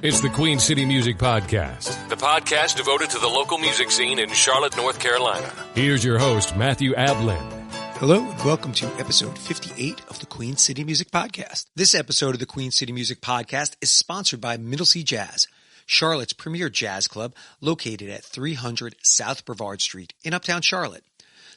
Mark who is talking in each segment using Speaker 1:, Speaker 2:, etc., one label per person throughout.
Speaker 1: It's the Queen City Music Podcast, the podcast devoted to the local music scene in Charlotte, North Carolina. Here's your host, Matthew Ablan.
Speaker 2: Hello and welcome to episode 58 of the Queen City Music Podcast. This episode of the Queen City Music Podcast is sponsored by Middle Sea Jazz, Charlotte's premier jazz club located at 300 South Brevard Street in Uptown Charlotte.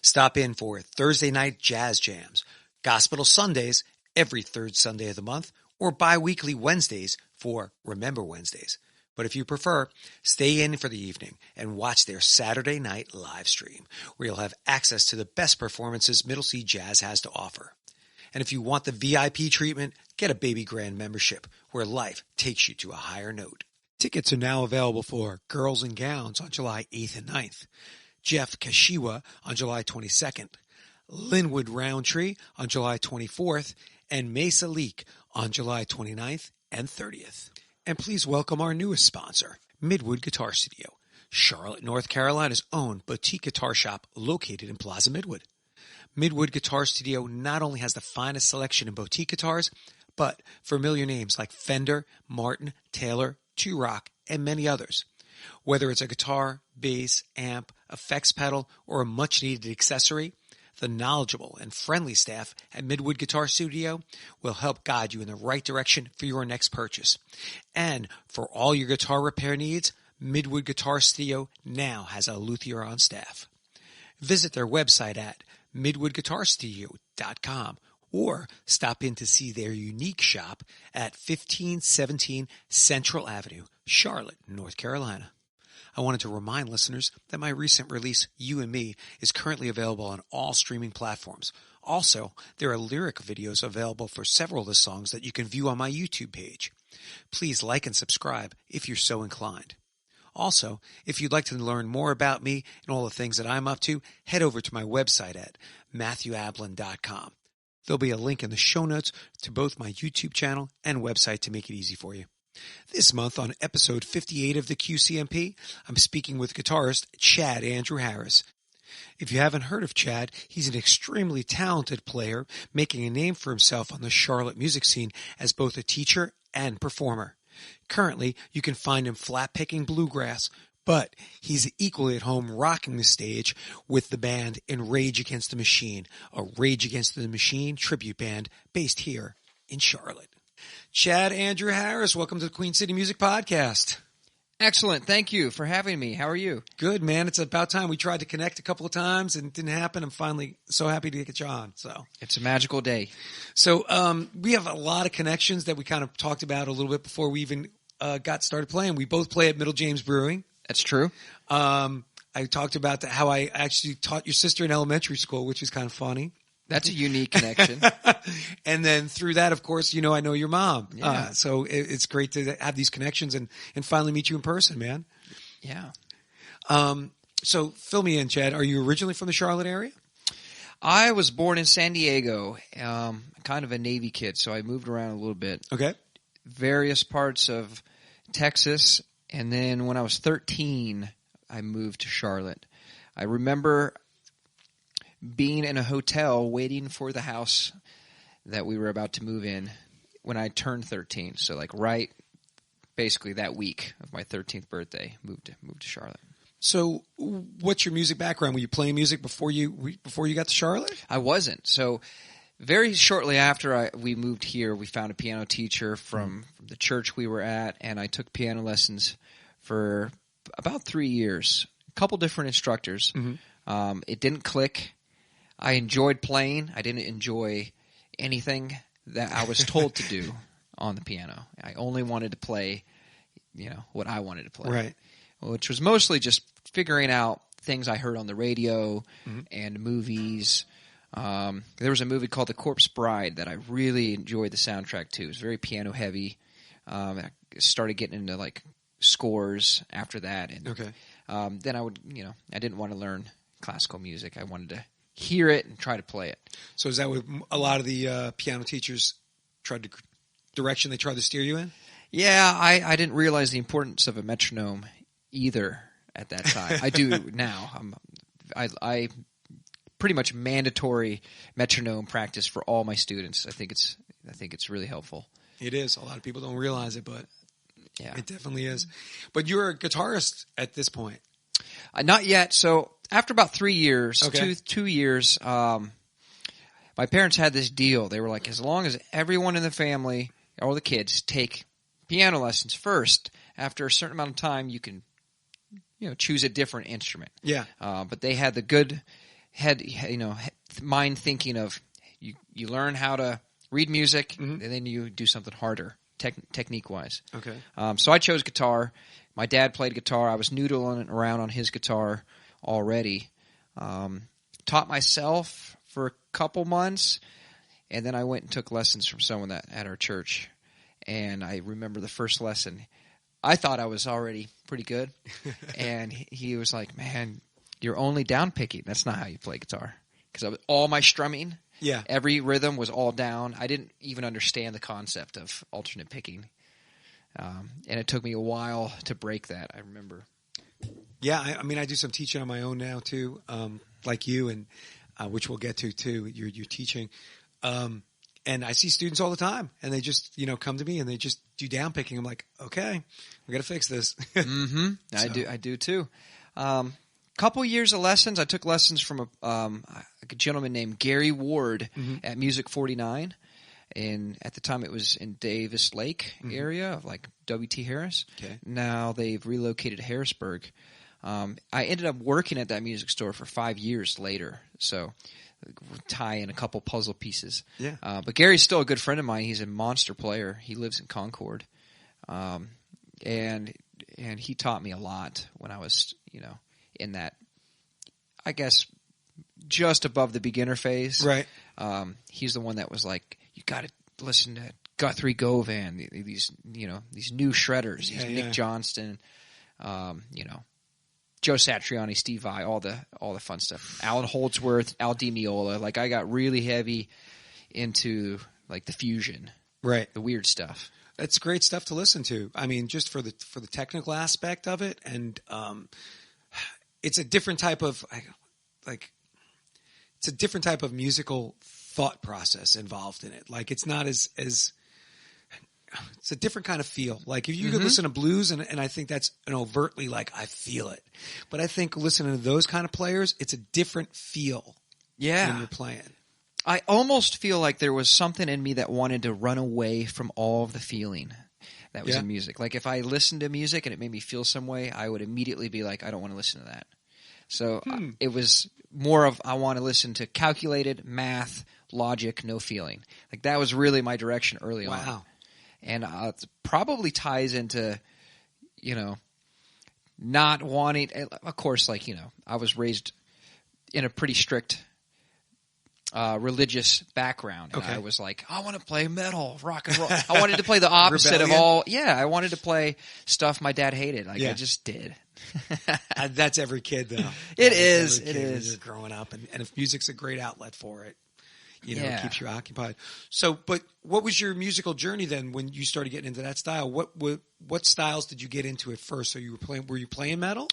Speaker 2: Stop in for Thursday night jazz jams, gospel Sundays every third Sunday of the month, or bi-weekly Wednesdays for Remember Wednesdays. But if you prefer, stay in for the evening and watch their Saturday night live stream, where you'll have access to the best performances Middle Sea Jazz has to offer. And if you want the VIP treatment, get a Baby Grand membership, where life takes you to a higher note. Tickets are now available for Girls and Gowns on July 8th and 9th, Jeff Kashiwa on July 22nd, Linwood Roundtree on July 24th, and Mesa Leak on July 29th and 30th. And please welcome our newest sponsor, Midwood Guitar Studio, Charlotte, North Carolina's own boutique guitar shop located in Plaza Midwood. Midwood Guitar Studio not only has the finest selection in boutique guitars, but familiar names like Fender, Martin, Taylor, Two Rock, and many others. Whether it's a guitar, bass, amp, effects pedal, or a much-needed accessory, the knowledgeable and friendly staff at Midwood Guitar Studio will help guide you in the right direction for your next purchase. And for all your guitar repair needs, Midwood Guitar Studio now has a luthier on staff. Visit their website at midwoodguitarstudio.com or stop in to see their unique shop at 1517 Central Avenue, Charlotte, North Carolina. I wanted to remind listeners that my recent release, You and Me, is currently available on all streaming platforms. Also, there are lyric videos available for several of the songs that you can view on my YouTube page. Please like and subscribe if you're so inclined. Also, if you'd like to learn more about me and all the things that I'm up to, head over to my website at MatthewAblan.com. There'll be a link in the show notes to both my YouTube channel and website to make it easy for you. This month on episode 58 of the QCMP, I'm speaking with guitarist Chad Andrew Harris. If you haven't heard of Chad, he's an extremely talented player, making a name for himself on the Charlotte music scene as both a teacher and performer. Currently, you can find him flat-picking bluegrass, but he's equally at home rocking the stage with the band Enrage Against the Machine, a Rage Against the Machine tribute band based here in Charlotte. Chad Andrew Harris, welcome to the Queen City Music Podcast.
Speaker 3: Excellent. Thank you for having me. How are you?
Speaker 2: Good, man. It's about time. We tried to connect a couple of times and it didn't happen. I'm finally so happy to get you on. So
Speaker 3: it's a magical day.
Speaker 2: So we have a lot of connections that we kind of talked about a little bit before we even got started playing. We both play at Middle James Brewing.
Speaker 3: That's true.
Speaker 2: I talked about how I actually taught your sister in elementary school, which is kind of funny.
Speaker 3: That's a unique connection.
Speaker 2: And then through that, of course, you know, I know your mom.
Speaker 3: Yeah.
Speaker 2: So it's great to have these connections and finally meet you in person, man.
Speaker 3: Yeah.
Speaker 2: So fill me in, Chad. Are you originally from the Charlotte area?
Speaker 3: I was born in San Diego, kind of a Navy kid, so I moved around a little bit.
Speaker 2: Okay.
Speaker 3: Various parts of Texas, and then when I was 13, I moved to Charlotte. I remember being in a hotel waiting for the house that we were about to move in when I turned 13. So like right basically that week of my 13th birthday, moved to Charlotte.
Speaker 2: So what's your music background? Were you playing music before you got to Charlotte?
Speaker 3: I wasn't. So very shortly after we moved here, we found a piano teacher from the church we were at, and I took piano lessons for about 3 years. A couple different instructors. Mm-hmm. It didn't click. I enjoyed playing. I didn't enjoy anything that I was told to do on the piano. I only wanted to play, what I wanted to play.
Speaker 2: Right.
Speaker 3: Which was mostly just figuring out things I heard on the radio and movies. There was a movie called The Corpse Bride that I really enjoyed the soundtrack to. It was very piano heavy. I started getting into like scores after that. And
Speaker 2: okay.
Speaker 3: Then I would, I didn't want to learn classical music. I wanted to hear it and try to play it.
Speaker 2: So is that what a lot of the piano teachers direction they tried to steer you in?
Speaker 3: Yeah, I didn't realize the importance of a metronome either at that time. I do now. I pretty much mandatory metronome practice for all my students. I think it's really helpful.
Speaker 2: It is. A lot of people don't realize it, but
Speaker 3: Yeah.
Speaker 2: It definitely is. But you're a guitarist at this point.
Speaker 3: Not yet. So after about 3 years,
Speaker 2: Okay.
Speaker 3: two years, my parents had this deal. They were like, as long as everyone in the family, all the kids, take piano lessons first, after a certain amount of time, you can, choose a different instrument.
Speaker 2: Yeah.
Speaker 3: But they had the good mind thinking of you learn how to read music, and then you do something harder, technique-wise.
Speaker 2: Okay.
Speaker 3: So I chose guitar. My dad played guitar. I was noodling around on his guitar already. Taught myself for a couple months, and then I went and took lessons from someone at our church. And I remember the first lesson. I thought I was already pretty good, and he was like, "Man, you're only down picking. That's not how you play guitar." Because all my strumming, every rhythm was all down. I didn't even understand the concept of alternate picking, and it took me a while to break that. I remember.
Speaker 2: Yeah, I mean, I do some teaching on my own now too, like you, and which we'll get to too. You're teaching, and I see students all the time, and they just come to me and they just do down picking. I'm like, okay, we got to fix this.
Speaker 3: Mm-hmm. I do too. Couple years of lessons. I took lessons from a gentleman named Gary Ward at Music 49, and at the time it was in Davis Lake area, like W.T. Harris.
Speaker 2: Okay.
Speaker 3: Now they've relocated to Harrisburg. I ended up working at that music store for 5 years later, so tie in a couple puzzle pieces.
Speaker 2: Yeah.
Speaker 3: But Gary's still a good friend of mine. He's a monster player. He lives in Concord, and he taught me a lot when I was in that, I guess, just above the beginner phase.
Speaker 2: Right.
Speaker 3: He's the one that was like, you got to listen to Guthrie Govan, these new shredders, Nick Johnston, Joe Satriani, Steve Vai, all the fun stuff. Alan Holdsworth, Al Di Meola. Like, I got really heavy into like the fusion,
Speaker 2: right,
Speaker 3: the weird stuff.
Speaker 2: That's great stuff to listen to. I mean, just for the technical aspect of it, and it's a different type of it's a different type of musical thought process involved in it. Like, it's not as it's a different kind of feel. Like, if you could listen to blues, and I think that's overtly like, I feel it. But I think listening to those kind of players, it's a different feel.
Speaker 3: Yeah.
Speaker 2: When you're playing.
Speaker 3: I almost feel like there was something in me that wanted to run away from all of the feeling that was in music. Like, if I listened to music and it made me feel some way, I would immediately be like, I don't want to listen to that. So it was more of, I want to listen to calculated math, logic, no feeling. Like, that was really my direction early on.
Speaker 2: Wow.
Speaker 3: And it probably ties into, not wanting, of course, like, I was raised in a pretty strict religious background. And I was like, I want to play metal, rock and roll. I wanted to play the opposite of all. Yeah, I wanted to play stuff my dad hated. Like, I just did.
Speaker 2: That's every kid, though.
Speaker 3: It is.
Speaker 2: It is. When you're growing up, and if music's a great outlet for it, it keeps you occupied. So, but what was your musical journey then when you started getting into that style? What styles did you get into at first? So were you playing metal?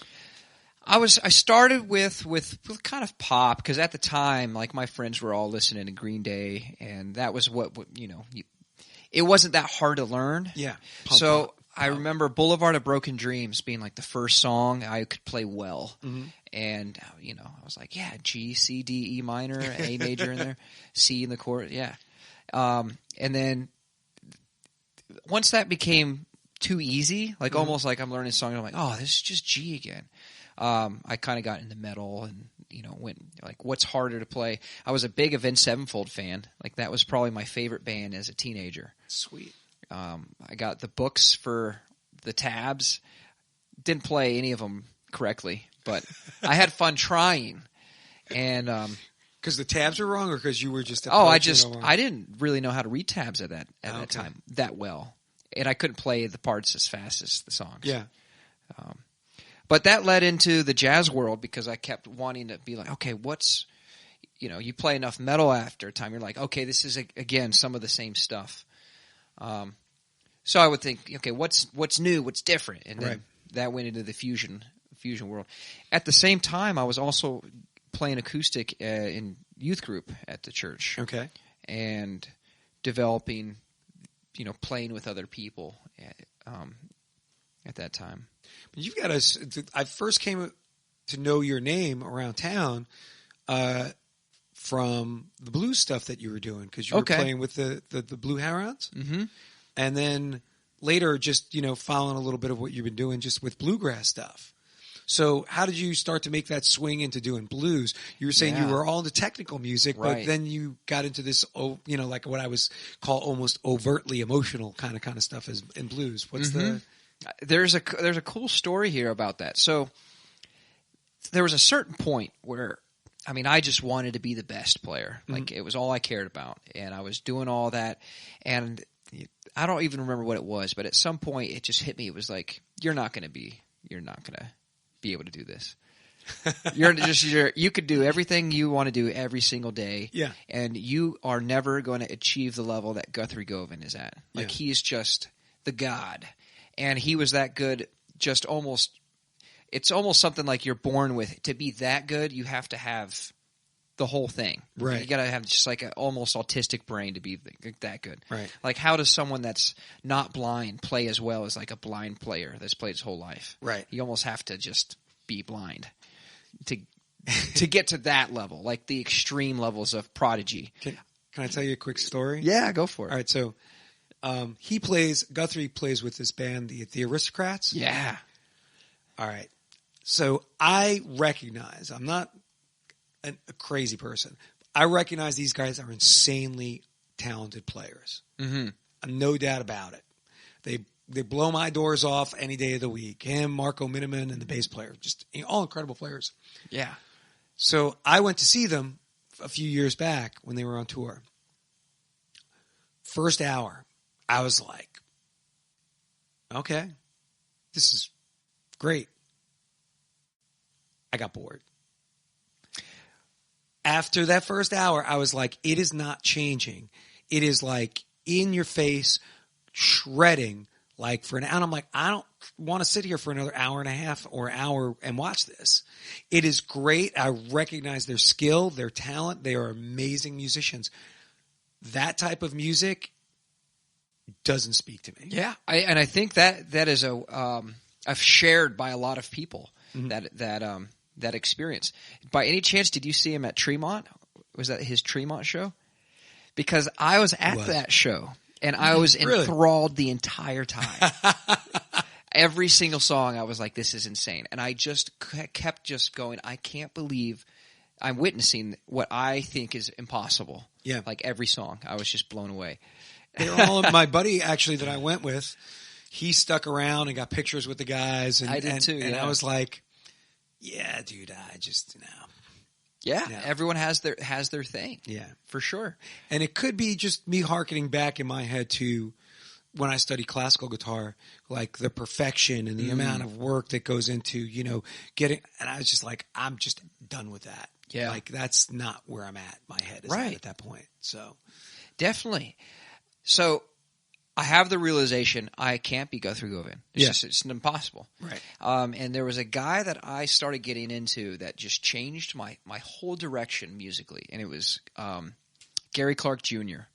Speaker 3: I started with kind of pop, because at the time, like, my friends were all listening to Green Day, and that was it wasn't that hard to learn.
Speaker 2: Yeah.
Speaker 3: So I remember Boulevard of Broken Dreams being like the first song I could play well. And, I was like, yeah, G, C, D, E minor, A major in there, C in the chord. Yeah. And then once that became too easy, like almost like I'm learning a song and I'm like, oh, this is just G again. I kind of got into metal and, went like, what's harder to play? I was a big Avenged Sevenfold fan. Like, that was probably my favorite band as a teenager.
Speaker 2: Sweet.
Speaker 3: I got the books for the tabs. Didn't play any of them correctly, but I had fun trying. And
Speaker 2: because the tabs were wrong, or because you were just
Speaker 3: I didn't really know how to read tabs at that time that well, and I couldn't play the parts as fast as the songs.
Speaker 2: Yeah.
Speaker 3: But that led into the jazz world, because I kept wanting to be like, okay, what's, you play enough metal after a time, you're like, okay, this is again some of the same stuff. So I would think, okay, what's new, what's different, and then that went into the fusion world. At the same time, I was also playing acoustic in youth group at the church.
Speaker 2: Okay,
Speaker 3: and developing, playing with other people. at that time.
Speaker 2: But you've got I first came to know your name around town from the blues stuff that you were doing, because you were playing with the Blue Herons. Mm-hmm. And then later just, following a little bit of what you've been doing just with bluegrass stuff. So how did you start to make that swing into doing blues? You were saying you were all into technical music, but then you got into this, like what I was call almost overtly emotional kind of stuff as in blues. What's
Speaker 3: There's a cool story here about that. So there was a certain point where, I just wanted to be the best player. Like it was all I cared about, and I was doing all that, and I don't even remember what it was, but at some point it just hit me. It was like, you're not going to be able to do this. You could do everything you want to do every single day. Yeah. And you are never going to achieve the level that Guthrie Govan is at. Like he's just the god. And he was that good, it's almost something like you're born with. To be that good, you have to have the whole thing. Right. You got to have just like an almost autistic brain to be that good. Right. Like how does someone that's not blind play as well as like a blind player that's played his whole life? Right. You almost have to just be blind to get to that level, like the extreme levels of prodigy.
Speaker 2: Can I tell you a quick story?
Speaker 3: Yeah, go for it.
Speaker 2: All right, so Guthrie plays with this band, the Aristocrats.
Speaker 3: Yeah.
Speaker 2: All right. So I recognize, I'm not a crazy person. I recognize these guys are insanely talented players. Mm-hmm. No doubt about it. They blow my doors off any day of the week. Him, Marco Miniman, and the bass player, just all incredible players. Yeah. So I went to see them a few years back when they were on tour. First hour, I was like, okay, this is great. I got bored. After that first hour, I was like, it is not changing. It is like in your face, shredding, like for an hour. I'm like, I don't want to sit here for another hour and a half or hour and watch this. It is great. I recognize their skill, their talent. They are amazing musicians. That type of music doesn't speak to me.
Speaker 3: Yeah, I think that is I've shared by a lot of people that experience. By any chance, did you see him at Tremont? Was that his Tremont show? Because I was at that show, and I was enthralled the entire time. Every single song, I was like, this is insane. And I just kept just going, I can't believe I'm witnessing what I think is impossible. Yeah. Like every song, I was just blown away.
Speaker 2: They were all my buddy, actually, that I went with, he stuck around and got pictures with the guys. And,
Speaker 3: I did too,
Speaker 2: and I was like, yeah, dude, I just,
Speaker 3: Yeah, everyone has their thing. Yeah, for sure.
Speaker 2: And it could be just me hearkening back in my head to when I studied classical guitar, like the perfection and the amount of work that goes into, getting. And I was just like, I'm just done with that. Yeah, like that's not where I'm at. My head is at that point. So
Speaker 3: definitely. So I have the realization I can't be Guthrie Govan. It's impossible. Right. And there was a guy that I started getting into that just changed my whole direction musically, and it was Gary Clark Jr.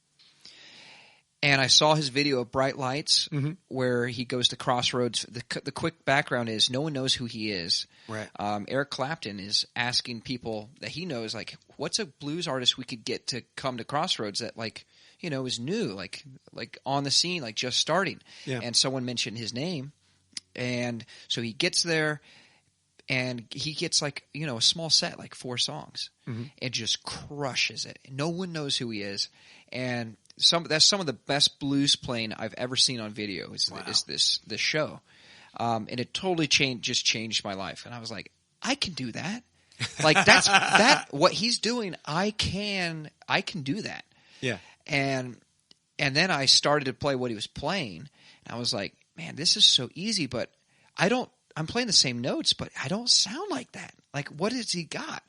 Speaker 3: And I saw his video of Bright Lights where he goes to Crossroads. The quick background is no one knows who he is. Right. Eric Clapton is asking people that he knows, like, what's a blues artist we could get to come to Crossroads that, like, is new, like on the scene, like just starting. Yeah. And someone mentioned his name. And so he gets there and he gets like, a small set, like 4 songs, and just crushes it. No one knows who he is. And that's some of the best blues playing I've ever seen on video is this show. And it totally changed my life. And I was like, I can do that. Like what he's doing, I can do that. Yeah. And then I started to play what he was playing, and I was like, man, this is so easy, but I'm playing the same notes, but I don't sound like that. Like, what has he got?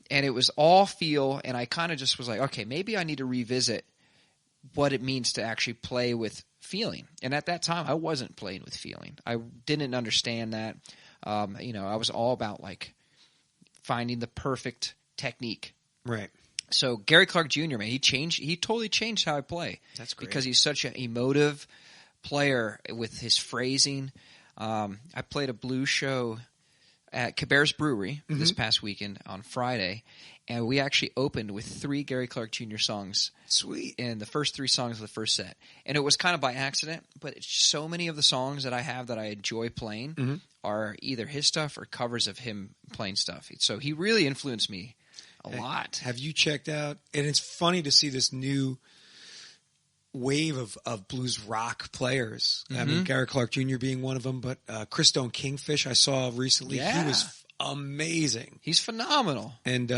Speaker 3: And it was all feel, and I kind of just was like, okay, maybe I need to revisit what it means to actually play with feeling. And at that time, I wasn't playing with feeling. I didn't understand that. I was all about like finding the perfect technique. Right. So Gary Clark Jr., man, he totally changed how I play. That's great. Because he's such an emotive player with his phrasing. I played a blues show at Cabarrus Brewery this past weekend on Friday, and we actually opened with 3 Gary Clark Jr. songs.
Speaker 2: Sweet.
Speaker 3: In the first 3 songs of the first set. And it was kind of by accident, but so many of the songs that I have that I enjoy playing are either his stuff or covers of him playing stuff. So he really influenced me a lot.
Speaker 2: Have you checked out, and it's funny to see this new wave of blues rock players. I mean, Gary Clark Jr. being one of them, but Chris Stone Kingfish I saw recently.
Speaker 3: Yeah.
Speaker 2: He was amazing.
Speaker 3: He's phenomenal.
Speaker 2: And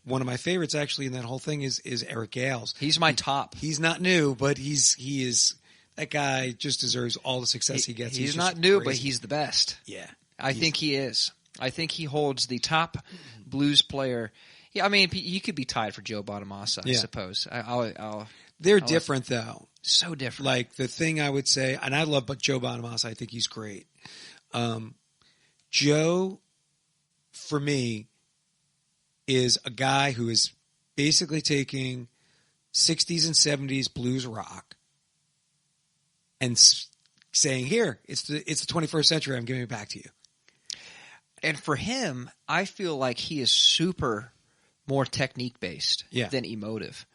Speaker 2: one of my favorites actually in that whole thing is Eric Gales.
Speaker 3: He's my top.
Speaker 2: He's not new, but he is that guy just deserves all the success he gets.
Speaker 3: He's not new, but he's the best.
Speaker 2: Yeah.
Speaker 3: I think he is. I think he holds the top blues player. Yeah, I mean, he could be tied for Joe Bonamassa, I suppose.
Speaker 2: They're different, though.
Speaker 3: So different.
Speaker 2: Like, the thing I would say, and I love Joe Bonamassa. I think he's great. Joe, for me, is a guy who is basically taking 60s and 70s blues rock and saying, here, it's the 21st century. I'm giving it back to you.
Speaker 3: And for him, I feel like he is super more technique-based than emotive.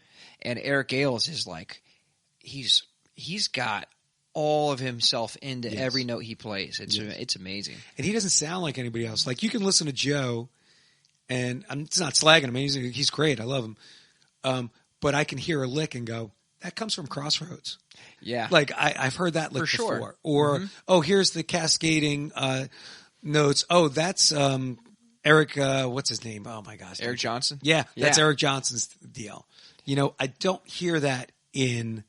Speaker 3: And Eric Gales is like, he's got all of himself into every note he plays. It's amazing.
Speaker 2: And he doesn't sound like anybody else. Like, you can listen to Joe, and I'm not slagging him. He's great. I love him. But I can hear a lick and go, that comes from Crossroads.
Speaker 3: Yeah.
Speaker 2: Like, I've heard that lick
Speaker 3: For sure.
Speaker 2: before. Or, oh, here's the cascading notes. Oh, that's Eric, what's his name? Oh, my gosh.
Speaker 3: Eric Johnson?
Speaker 2: Yeah, that's Eric Johnson's deal. You know, I don't hear that in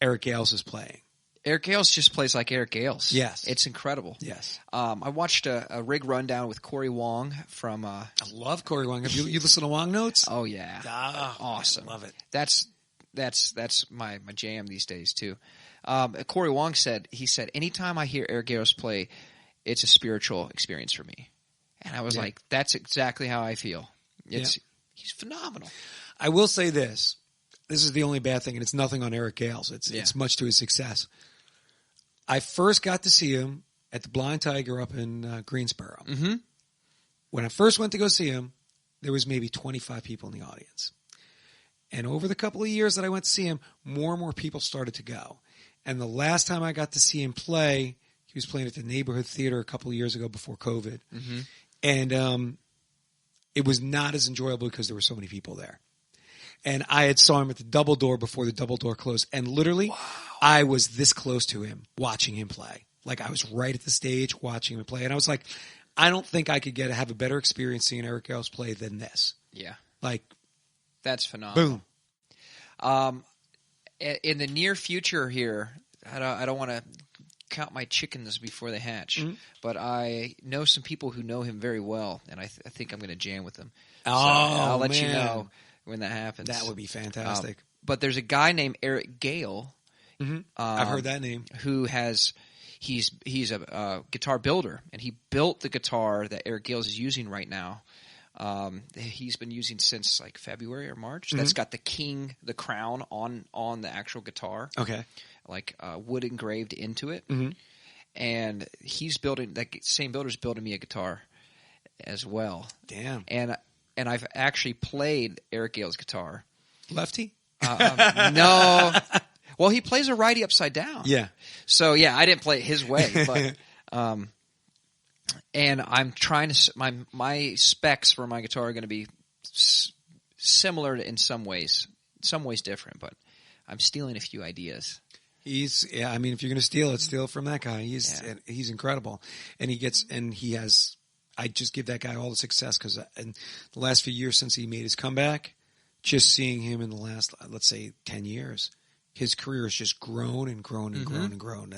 Speaker 2: Eric Gales' playing.
Speaker 3: Eric Gales just plays like Eric Gales.
Speaker 2: Yes.
Speaker 3: It's incredible.
Speaker 2: Yes.
Speaker 3: I watched a rig rundown with Corey Wong from... I
Speaker 2: love Corey Wong. Have you listened to Wong Notes?
Speaker 3: Oh, yeah. Awesome.
Speaker 2: I love it.
Speaker 3: That's my jam these days, too. Corey Wong said, anytime I hear Eric Gales play, it's a spiritual experience for me. And I was like, that's exactly how I feel. He's phenomenal.
Speaker 2: I will say this. This is the only bad thing, and it's nothing on Eric Gales. It's much to his success. I first got to see him at the Blind Tiger up in Greensboro. Mm-hmm. When I first went to go see him, there was maybe 25 people in the audience. And over the couple of years that I went to see him, more and more people started to go. And the last time I got to see him play, he was playing at the Neighborhood Theater a couple of years ago before COVID. Mm-hmm. And it was not as enjoyable because there were so many people there. And I had saw him at the Double Door before the Double Door closed. And literally, I was this close to him, watching him play. Like, I was right at the stage watching him play. And I was like, I don't think I could have a better experience seeing Eric Gales play than this.
Speaker 3: Yeah.
Speaker 2: Like,
Speaker 3: that's phenomenal.
Speaker 2: Boom.
Speaker 3: In the near future here, I don't want to count my chickens before they hatch, but I know some people who know him very well, and I think I'm going to jam with them. So I'll let you know when that happens.
Speaker 2: That would be fantastic.
Speaker 3: But there's a guy named Eric Gale.
Speaker 2: Mm-hmm. I've heard that name.
Speaker 3: Who he's a guitar builder, and he built the guitar that Eric Gales is using right now. He's been using since like February or March. Mm-hmm. That's got the crown on the actual guitar.
Speaker 2: Okay. Like
Speaker 3: wood engraved into it.
Speaker 2: Mm-hmm.
Speaker 3: And he's building, that same builder's building me a guitar as well.
Speaker 2: Damn.
Speaker 3: And I've actually played Eric Gale's guitar.
Speaker 2: Lefty?
Speaker 3: No. Well, he plays a righty upside down.
Speaker 2: Yeah.
Speaker 3: So yeah, I didn't play it his way, but and I'm trying to my specs for my guitar are going to be similar in some ways different, but I'm stealing a few ideas.
Speaker 2: I mean, if you're going to steal it, steal from that guy. He's incredible, and I just give that guy all the success because in the last few years since he made his comeback, just seeing him in the last, let's say, 10 years, his career has just grown and grown and grown and grown.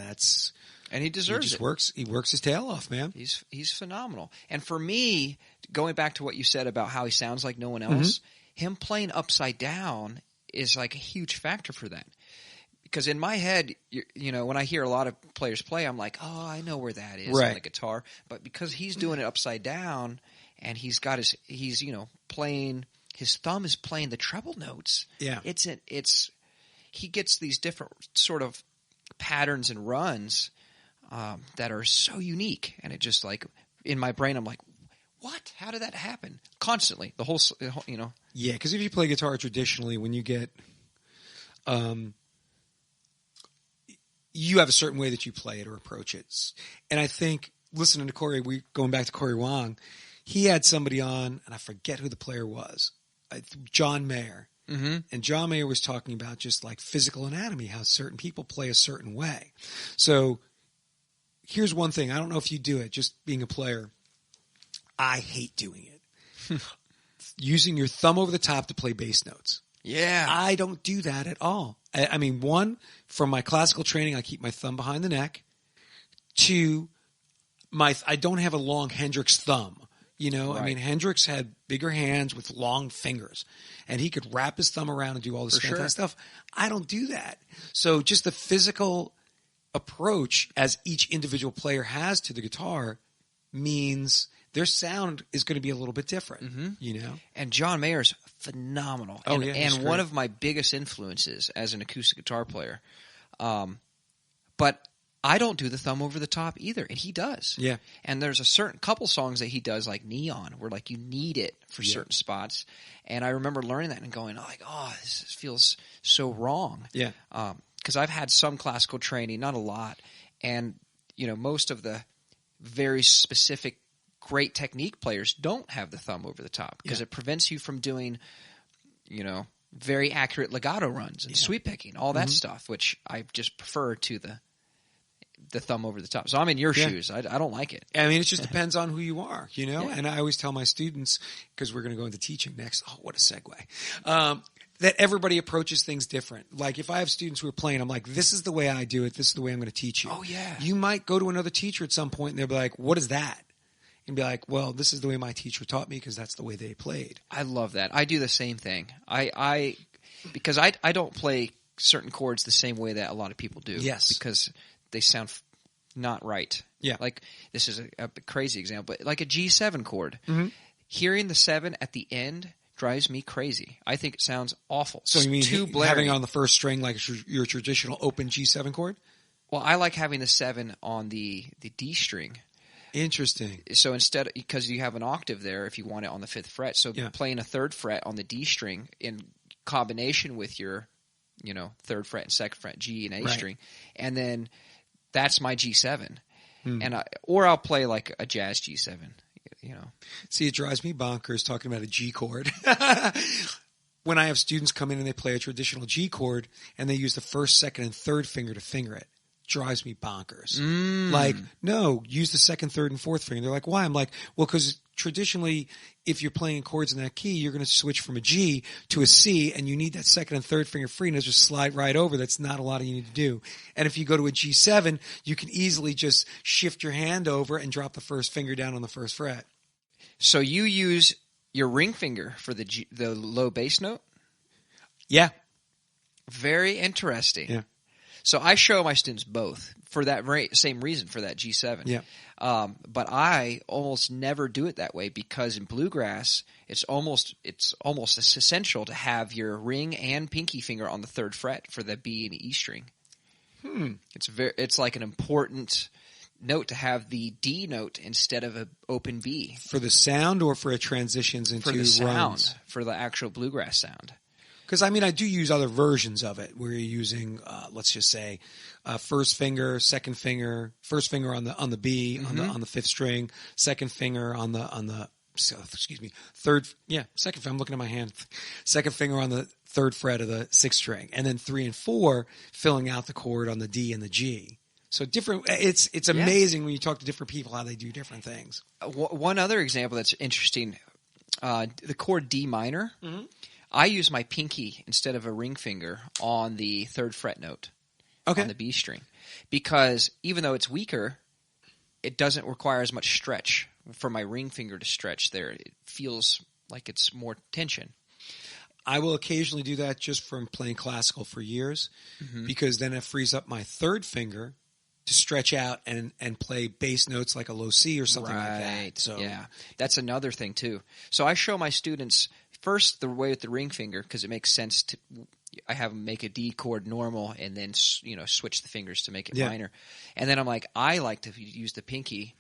Speaker 3: And he deserves it.
Speaker 2: He works his tail off, man.
Speaker 3: He's phenomenal. And for me, going back to what you said about how he sounds like no one else, him playing upside down is like a huge factor for that. Because in my head, you know, when I hear a lot of players play, I'm like, oh, I know where that is on the guitar. But because he's doing it upside down, and he's playing, his thumb is playing the treble notes.
Speaker 2: Yeah,
Speaker 3: he gets these different sort of patterns and runs that are so unique. And it just like in my brain, I'm like, what? How did that happen? Constantly, the whole.
Speaker 2: Yeah, because if you play guitar traditionally, when you get, you have a certain way that you play it or approach it. And I think listening to Corey, going back to Corey Wong, he had somebody on, and I forget who the player was, John Mayer.
Speaker 3: Mm-hmm.
Speaker 2: And John Mayer was talking about just like physical anatomy, how certain people play a certain way. So here's one thing. I don't know if you do it, just being a player. I hate doing it. Using your thumb over the top to play bass notes.
Speaker 3: Yeah.
Speaker 2: I don't do that at all. I mean, one, from my classical training, I keep my thumb behind the neck. Two, I don't have a long Hendrix thumb. You know,
Speaker 3: Right.
Speaker 2: I mean, Hendrix had bigger hands with long fingers, and he could wrap his thumb around and do all this fantastic stuff. I don't do that. So just the physical approach as each individual player has to the guitar means their sound is going to be a little bit different, you know?
Speaker 3: And John Mayer's phenomenal.
Speaker 2: Oh,
Speaker 3: and,
Speaker 2: yeah, he's
Speaker 3: and one
Speaker 2: great.
Speaker 3: of my biggest influences as an acoustic guitar player. But I don't do the thumb over the top either, and he does.
Speaker 2: Yeah.
Speaker 3: And there's a certain couple songs that he does, like Neon, where like you need it for certain spots. And I remember learning that and going, like, oh, this feels so wrong.
Speaker 2: Yeah.
Speaker 3: Because I've had some classical training, not a lot, and most of the very specific great technique players don't have the thumb over the top because it prevents you from doing, very accurate legato runs and sweep picking, all that stuff, which I just prefer to the thumb over the top. So I'm in your shoes. I don't like it.
Speaker 2: I mean, it just depends on who you are, you know? Yeah. And I always tell my students, because we're going to go into teaching next. Oh, what a segue. That everybody approaches things different. Like if I have students who are playing, I'm like, this is the way I do it. This is the way I'm going to teach you.
Speaker 3: Oh, yeah.
Speaker 2: You might go to another teacher at some point and they'll be like, what is that? And be like, well, this is the way my teacher taught me because that's the way they played.
Speaker 3: I love that. I do the same thing. Because I don't play certain chords the same way that a lot of people do.
Speaker 2: Yes.
Speaker 3: Because they sound not right.
Speaker 2: Yeah.
Speaker 3: Like this is a crazy example, but like a G7 chord.
Speaker 2: Mm-hmm.
Speaker 3: Hearing the 7 at the end drives me crazy. I think it sounds awful.
Speaker 2: So you mean
Speaker 3: too blaring.
Speaker 2: having it on the first string like your traditional open G7 chord?
Speaker 3: Well, I like having the 7 on the D string.
Speaker 2: Interesting.
Speaker 3: So instead, because you have an octave there, if you want it on the 5th fret, so playing a 3rd fret on the D string in combination with your, 3rd fret and 2nd fret G and A string, and then that's my G7, and I'll play like a jazz G7,
Speaker 2: See, it drives me bonkers talking about a G chord. When I have students come in and they play a traditional G chord and they use the 1st, 2nd, and 3rd finger to finger it. Drives me bonkers. Like, no, use the 2nd, 3rd, and 4th finger. They're like, why? I'm like, well, because traditionally, if you're playing chords in that key, you're going to switch from a G to a C, and you need that 2nd and 3rd finger free, and it'll just slide right over. That's not a lot you need to do. And if you go to a G7, you can easily just shift your hand over and drop the 1st finger down on the 1st fret.
Speaker 3: So you use your ring finger for the low bass note?
Speaker 2: Yeah.
Speaker 3: Very interesting.
Speaker 2: Yeah.
Speaker 3: So I show my students both for that same reason, for that G7.
Speaker 2: Yeah.
Speaker 3: But I almost never do it that way because in bluegrass, it's almost essential to have your ring and pinky finger on the 3rd fret for the B and E string. It's like an important note to have the D note instead of an open B.
Speaker 2: For the sound or for it transitions into
Speaker 3: for the sound,
Speaker 2: runs?
Speaker 3: for the actual bluegrass sound.
Speaker 2: Because, I mean, I do use other versions of it where you're using, let's just say, 1st finger, 2nd finger, 1st finger on the B, on the 5th string, 2nd finger on the 3rd, 2nd finger, I'm looking at my hand, 2nd finger on the 3rd fret of the 6th string, and then 3 and 4 filling out the chord on the D and the G. So different, it's amazing when you talk to different people how they do different things.
Speaker 3: One other example that's interesting, the chord D minor. Mm-hmm. I use my pinky instead of a ring finger on the 3rd fret note on the B string because even though it's weaker, it doesn't require as much stretch for my ring finger to stretch there. It feels like it's more tension.
Speaker 2: I will occasionally do that just from playing classical for years because then it frees up my 3rd finger to stretch out and play bass notes like a low C or something like that. So
Speaker 3: yeah, that's another thing too. So I show my students first the way with the ring finger because it makes sense to. I have them make a D chord normal and then switch the fingers to make it minor. And then I'm like, I like to use the pinky.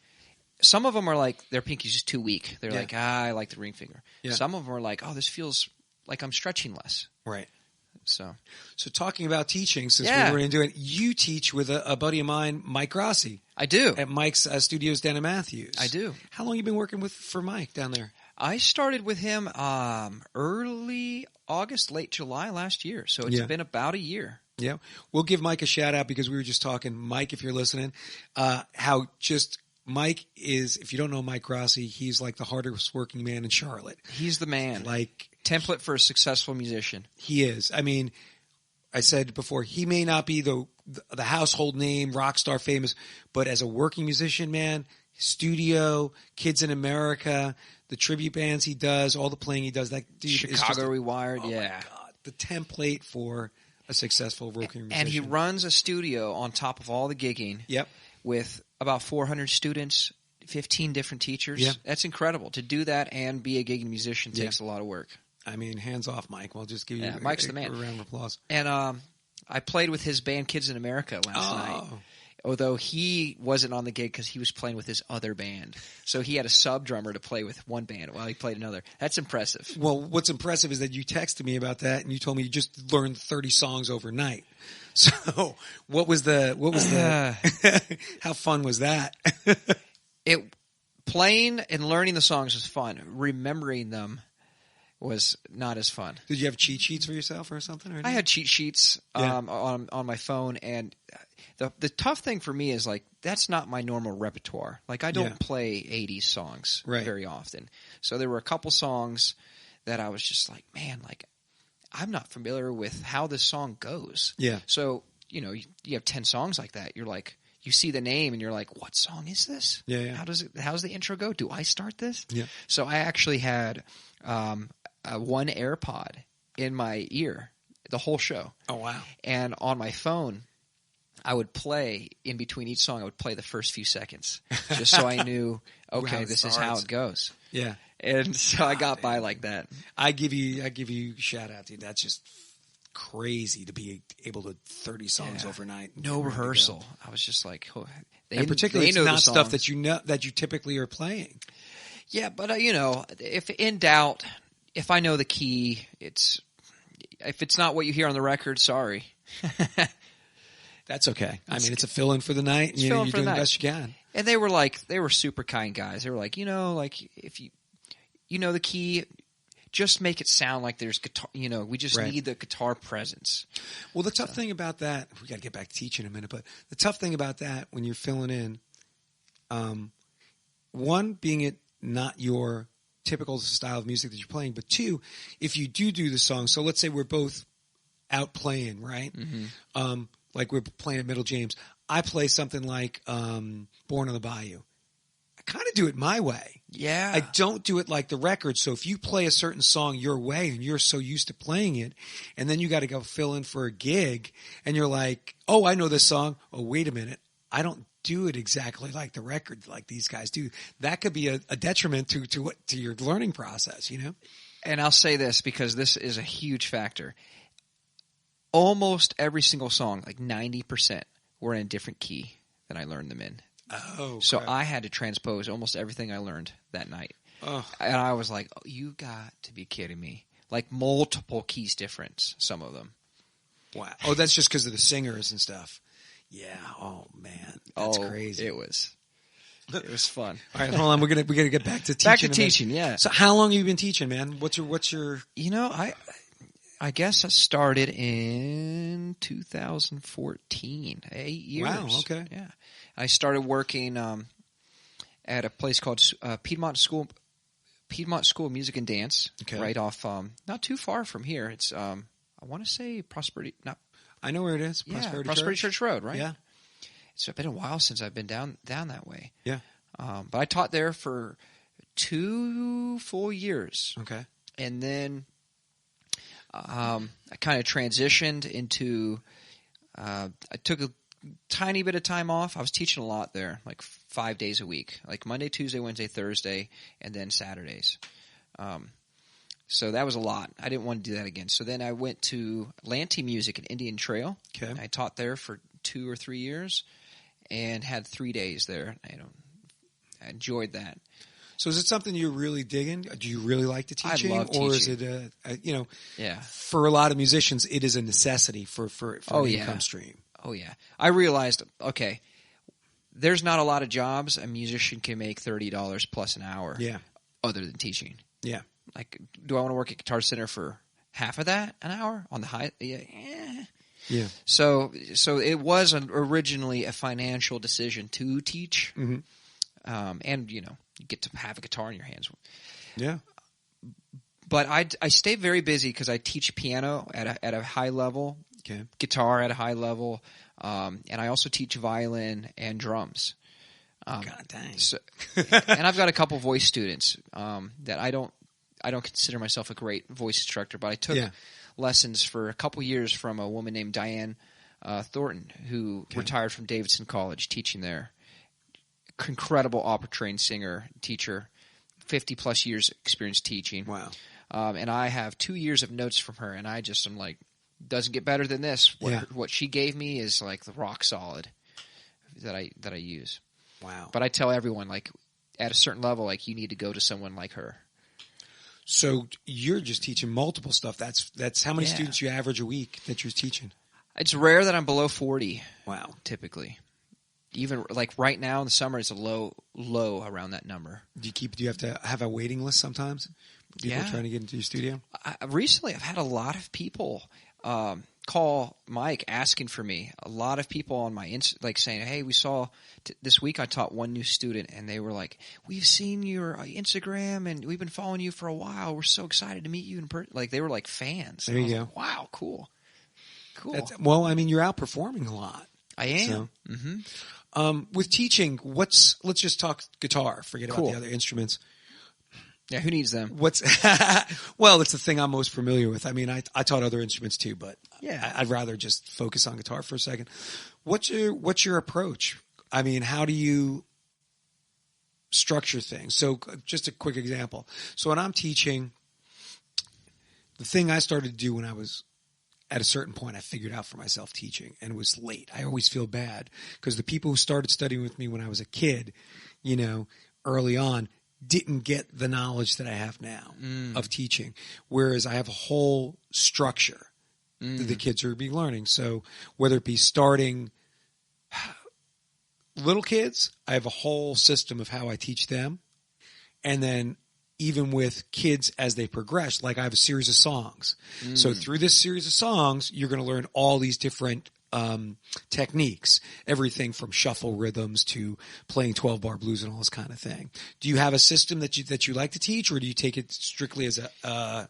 Speaker 3: Some of them are like their pinky's just too weak. They're like, I like the ring finger. Yeah. Some of them are like, oh, this feels like I'm stretching less.
Speaker 2: Right.
Speaker 3: So
Speaker 2: talking about teaching, since we were into it, you teach with a buddy of mine, Mike Rossi.
Speaker 3: I do.
Speaker 2: At Mike's studios down in Matthews.
Speaker 3: I do.
Speaker 2: How long have you been working for Mike down there?
Speaker 3: I started with him early August, late July last year. So it's been about a year.
Speaker 2: Yeah. We'll give Mike a shout out because we were just talking. Mike, if you're listening, Mike is, if you don't know Mike Rossi, he's like the hardest working man in Charlotte.
Speaker 3: He's the man.
Speaker 2: Like,
Speaker 3: template for a successful musician.
Speaker 2: He is. I mean, I said before, he may not be the household name, rock star famous, but as a working musician, man, studio, Kids in America, the tribute bands he does, all the playing he does, that dude
Speaker 3: Chicago Rewired,
Speaker 2: my God, the template for a successful working musician.
Speaker 3: And he runs a studio on top of all the gigging.
Speaker 2: Yep.
Speaker 3: With about 400 students, 15 different teachers.
Speaker 2: Yep.
Speaker 3: That's incredible. To do that and be a gigging musician takes a lot of work.
Speaker 2: I mean, hands off, Mike. We'll just give you
Speaker 3: Mike's the man.
Speaker 2: A round of applause.
Speaker 3: And I played with his band Kids in America last night. Although he wasn't on the gig because he was playing with his other band. So he had a sub drummer to play with one band while he played another. That's impressive.
Speaker 2: Well, what's impressive is that you texted me about that and you told me you just learned 30 songs overnight. So what was the how fun was that?
Speaker 3: Playing and learning the songs was fun. Remembering them was not as fun.
Speaker 2: Did you have cheat sheets for yourself or something? Or
Speaker 3: I had cheat sheets on my phone, and the tough thing for me is like that's not my normal repertoire. Like I don't play 80s songs very often. So there were a couple songs that I was just like, man, like I'm not familiar with how this song goes. Yeah. So you have 10 songs like that. You're like, you see the name and you're like, what song is this? Yeah. How's the intro go? Do I start this? Yeah. So I actually had one AirPod in my ear the whole show. Oh, wow. And on my phone, I would play in between each song. I would play the first few seconds just so I knew, okay, this is how it goes. Yeah. And so I got by like that.
Speaker 2: I give you a shout out, dude. That's just crazy to be able to 30 songs overnight.
Speaker 3: No rehearsal. I was just like,
Speaker 2: and particularly it's not stuff that you typically are playing.
Speaker 3: Yeah, but if in doubt, if I know the key, if it's not what you hear on the record, sorry.
Speaker 2: That's okay. I mean, it's a fill-in for the night, and you're doing the best you can.
Speaker 3: And they were super kind guys. They were like, if you know the key, just make it sound like there's guitar. We just need the guitar presence.
Speaker 2: Well, the tough thing about that, we got to get back to teaching in a minute, but the tough thing about that when you're filling in, one, being it not your typical style of music that you're playing, but two, if you do the song, so let's say we're both out playing, right? Mm-hmm. Like we're playing at Middle James. I play something like Born on the Bayou. I kind of do it my way. Yeah. I don't do it like the record. So if you play a certain song your way and you're so used to playing it, and then you got to go fill in for a gig, and you're like, oh, I know this song. Oh, wait a minute. I don't do it exactly like the record like these guys do. That could be a detriment to your learning process,
Speaker 3: And I'll say this because this is a huge factor. Almost every single song, like 90%, were in a different key than I learned them in. Oh, so crap. I had to transpose almost everything I learned that night. Oh. And I was like, oh, you got to be kidding me. Like multiple keys difference, some of them.
Speaker 2: Wow. Oh, that's just because of the singers and stuff. Yeah. Oh, man. That's crazy.
Speaker 3: It was fun.
Speaker 2: All right, hold on. We're gonna get back to teaching.
Speaker 3: Back to teaching, yeah.
Speaker 2: So how long have you been teaching, man? What's your
Speaker 3: I guess I started in 2014, 8 years.
Speaker 2: Wow, okay.
Speaker 3: Yeah. I started working at a place called Piedmont School of Music and Dance, right off, not too far from here. It's, I want to say Prosperity,
Speaker 2: I know where it is.
Speaker 3: Prosperity Church Road, right?
Speaker 2: Yeah.
Speaker 3: It's been a while since I've been down that way.
Speaker 2: Yeah.
Speaker 3: But I taught there for 2 full years.
Speaker 2: Okay.
Speaker 3: And then I kind of transitioned into I took a tiny bit of time off. I was teaching a lot there, like 5 days a week, like Monday, Tuesday, Wednesday, Thursday, and then Saturdays. So that was a lot. I didn't want to do that again. So then I went to Lanty Music in Indian Trail.
Speaker 2: Okay.
Speaker 3: I taught there for 2 or 3 years and had 3 days there. I enjoyed that.
Speaker 2: So is it something you're really digging? Do you really like the teaching?
Speaker 3: I love teaching.
Speaker 2: Or is it,
Speaker 3: Yeah.
Speaker 2: for a lot of musicians, it is a necessity for an income stream.
Speaker 3: Oh, yeah. I realized, okay, there's not a lot of jobs a musician can make $30 plus an hour other than teaching.
Speaker 2: Yeah.
Speaker 3: Like, do I want to work at Guitar Center for half of that an hour on the high? Yeah. So it was originally a financial decision to teach. Mm-hmm. And, you get to have a guitar in your hands.
Speaker 2: Yeah.
Speaker 3: But I stay very busy because I teach piano at a high level, guitar at a high level, and I also teach violin and drums.
Speaker 2: God dang.
Speaker 3: So, and I've got a couple voice students that I don't consider myself a great voice instructor, but I took lessons for a couple years from a woman named Diane Thornton, who retired from Davidson College, teaching there. Incredible opera-trained singer, teacher, 50-plus years experience teaching.
Speaker 2: Wow.
Speaker 3: And I have 2 years of notes from her, and I'm like, doesn't get better than this. What she gave me is like the rock solid that I use.
Speaker 2: Wow.
Speaker 3: But I tell everyone, like, at a certain level, like, you need to go to someone like her.
Speaker 2: So you're just teaching multiple stuff. That's how many students you average a week that you're teaching?
Speaker 3: It's rare that I'm below 40.
Speaker 2: Wow.
Speaker 3: Typically. Even like right now in the summer, it's a low around that number.
Speaker 2: Do you have to have a waiting list sometimes? People trying to get into your studio?
Speaker 3: Recently, I've had a lot of people call Mike asking for me. A lot of people on my saying, "Hey, we saw this week I taught one new student, and they were like, we've seen your Instagram, and we've been following you for a while. We're so excited to meet you in person." Like they were like fans.
Speaker 2: There you go.
Speaker 3: Like, wow, cool.
Speaker 2: You're outperforming a lot.
Speaker 3: I am.
Speaker 2: So.
Speaker 3: Mm-hmm.
Speaker 2: With teaching, let's just talk guitar. Forget about the other instruments.
Speaker 3: Yeah, who needs them?
Speaker 2: Well, it's the thing I'm most familiar with. I mean, I taught other instruments too, but I'd rather just focus on guitar for a second. What's your approach? I mean, how do you structure things? So just a quick example. So when I'm teaching, the thing I started to do when I was at a certain point, I figured out for myself teaching, and it was late. I always feel bad because the people who started studying with me when I was a kid, early on, didn't get the knowledge that I have now of teaching. Whereas I have a whole structure that the kids are be learning. So whether it be starting little kids, I have a whole system of how I teach them. And then even with kids as they progress, like I have a series of songs. So through this series of songs, you're going to learn all these different techniques, everything from shuffle rhythms to playing 12-bar blues and all this kind of thing. Do you have a system that you like to teach, or do you take it strictly as on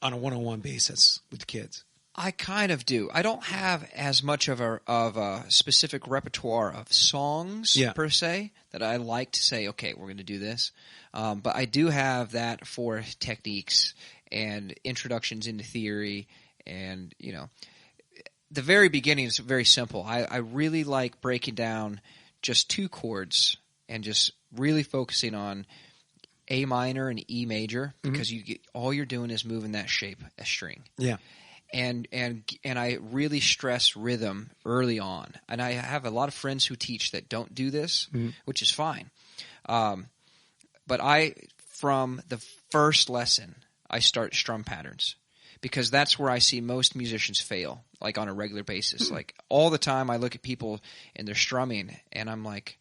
Speaker 2: a one-on-one basis with the kids?
Speaker 3: I kind of do. I don't have as much of a specific repertoire of songs per se that I like to say, okay, we're going to do this. But I do have that for techniques and introductions into theory, and the very beginning is very simple. I really like breaking down just 2 chords and just really focusing on A minor and E major, because all you're doing is moving that shape, a string.
Speaker 2: Yeah.
Speaker 3: And I really stress rhythm early on. And I have a lot of friends who teach that don't do this, which is fine. But from the first lesson, I start strum patterns, because that's where I see most musicians fail, like on a regular basis. Like all the time I look at people and they're strumming, and I'm like,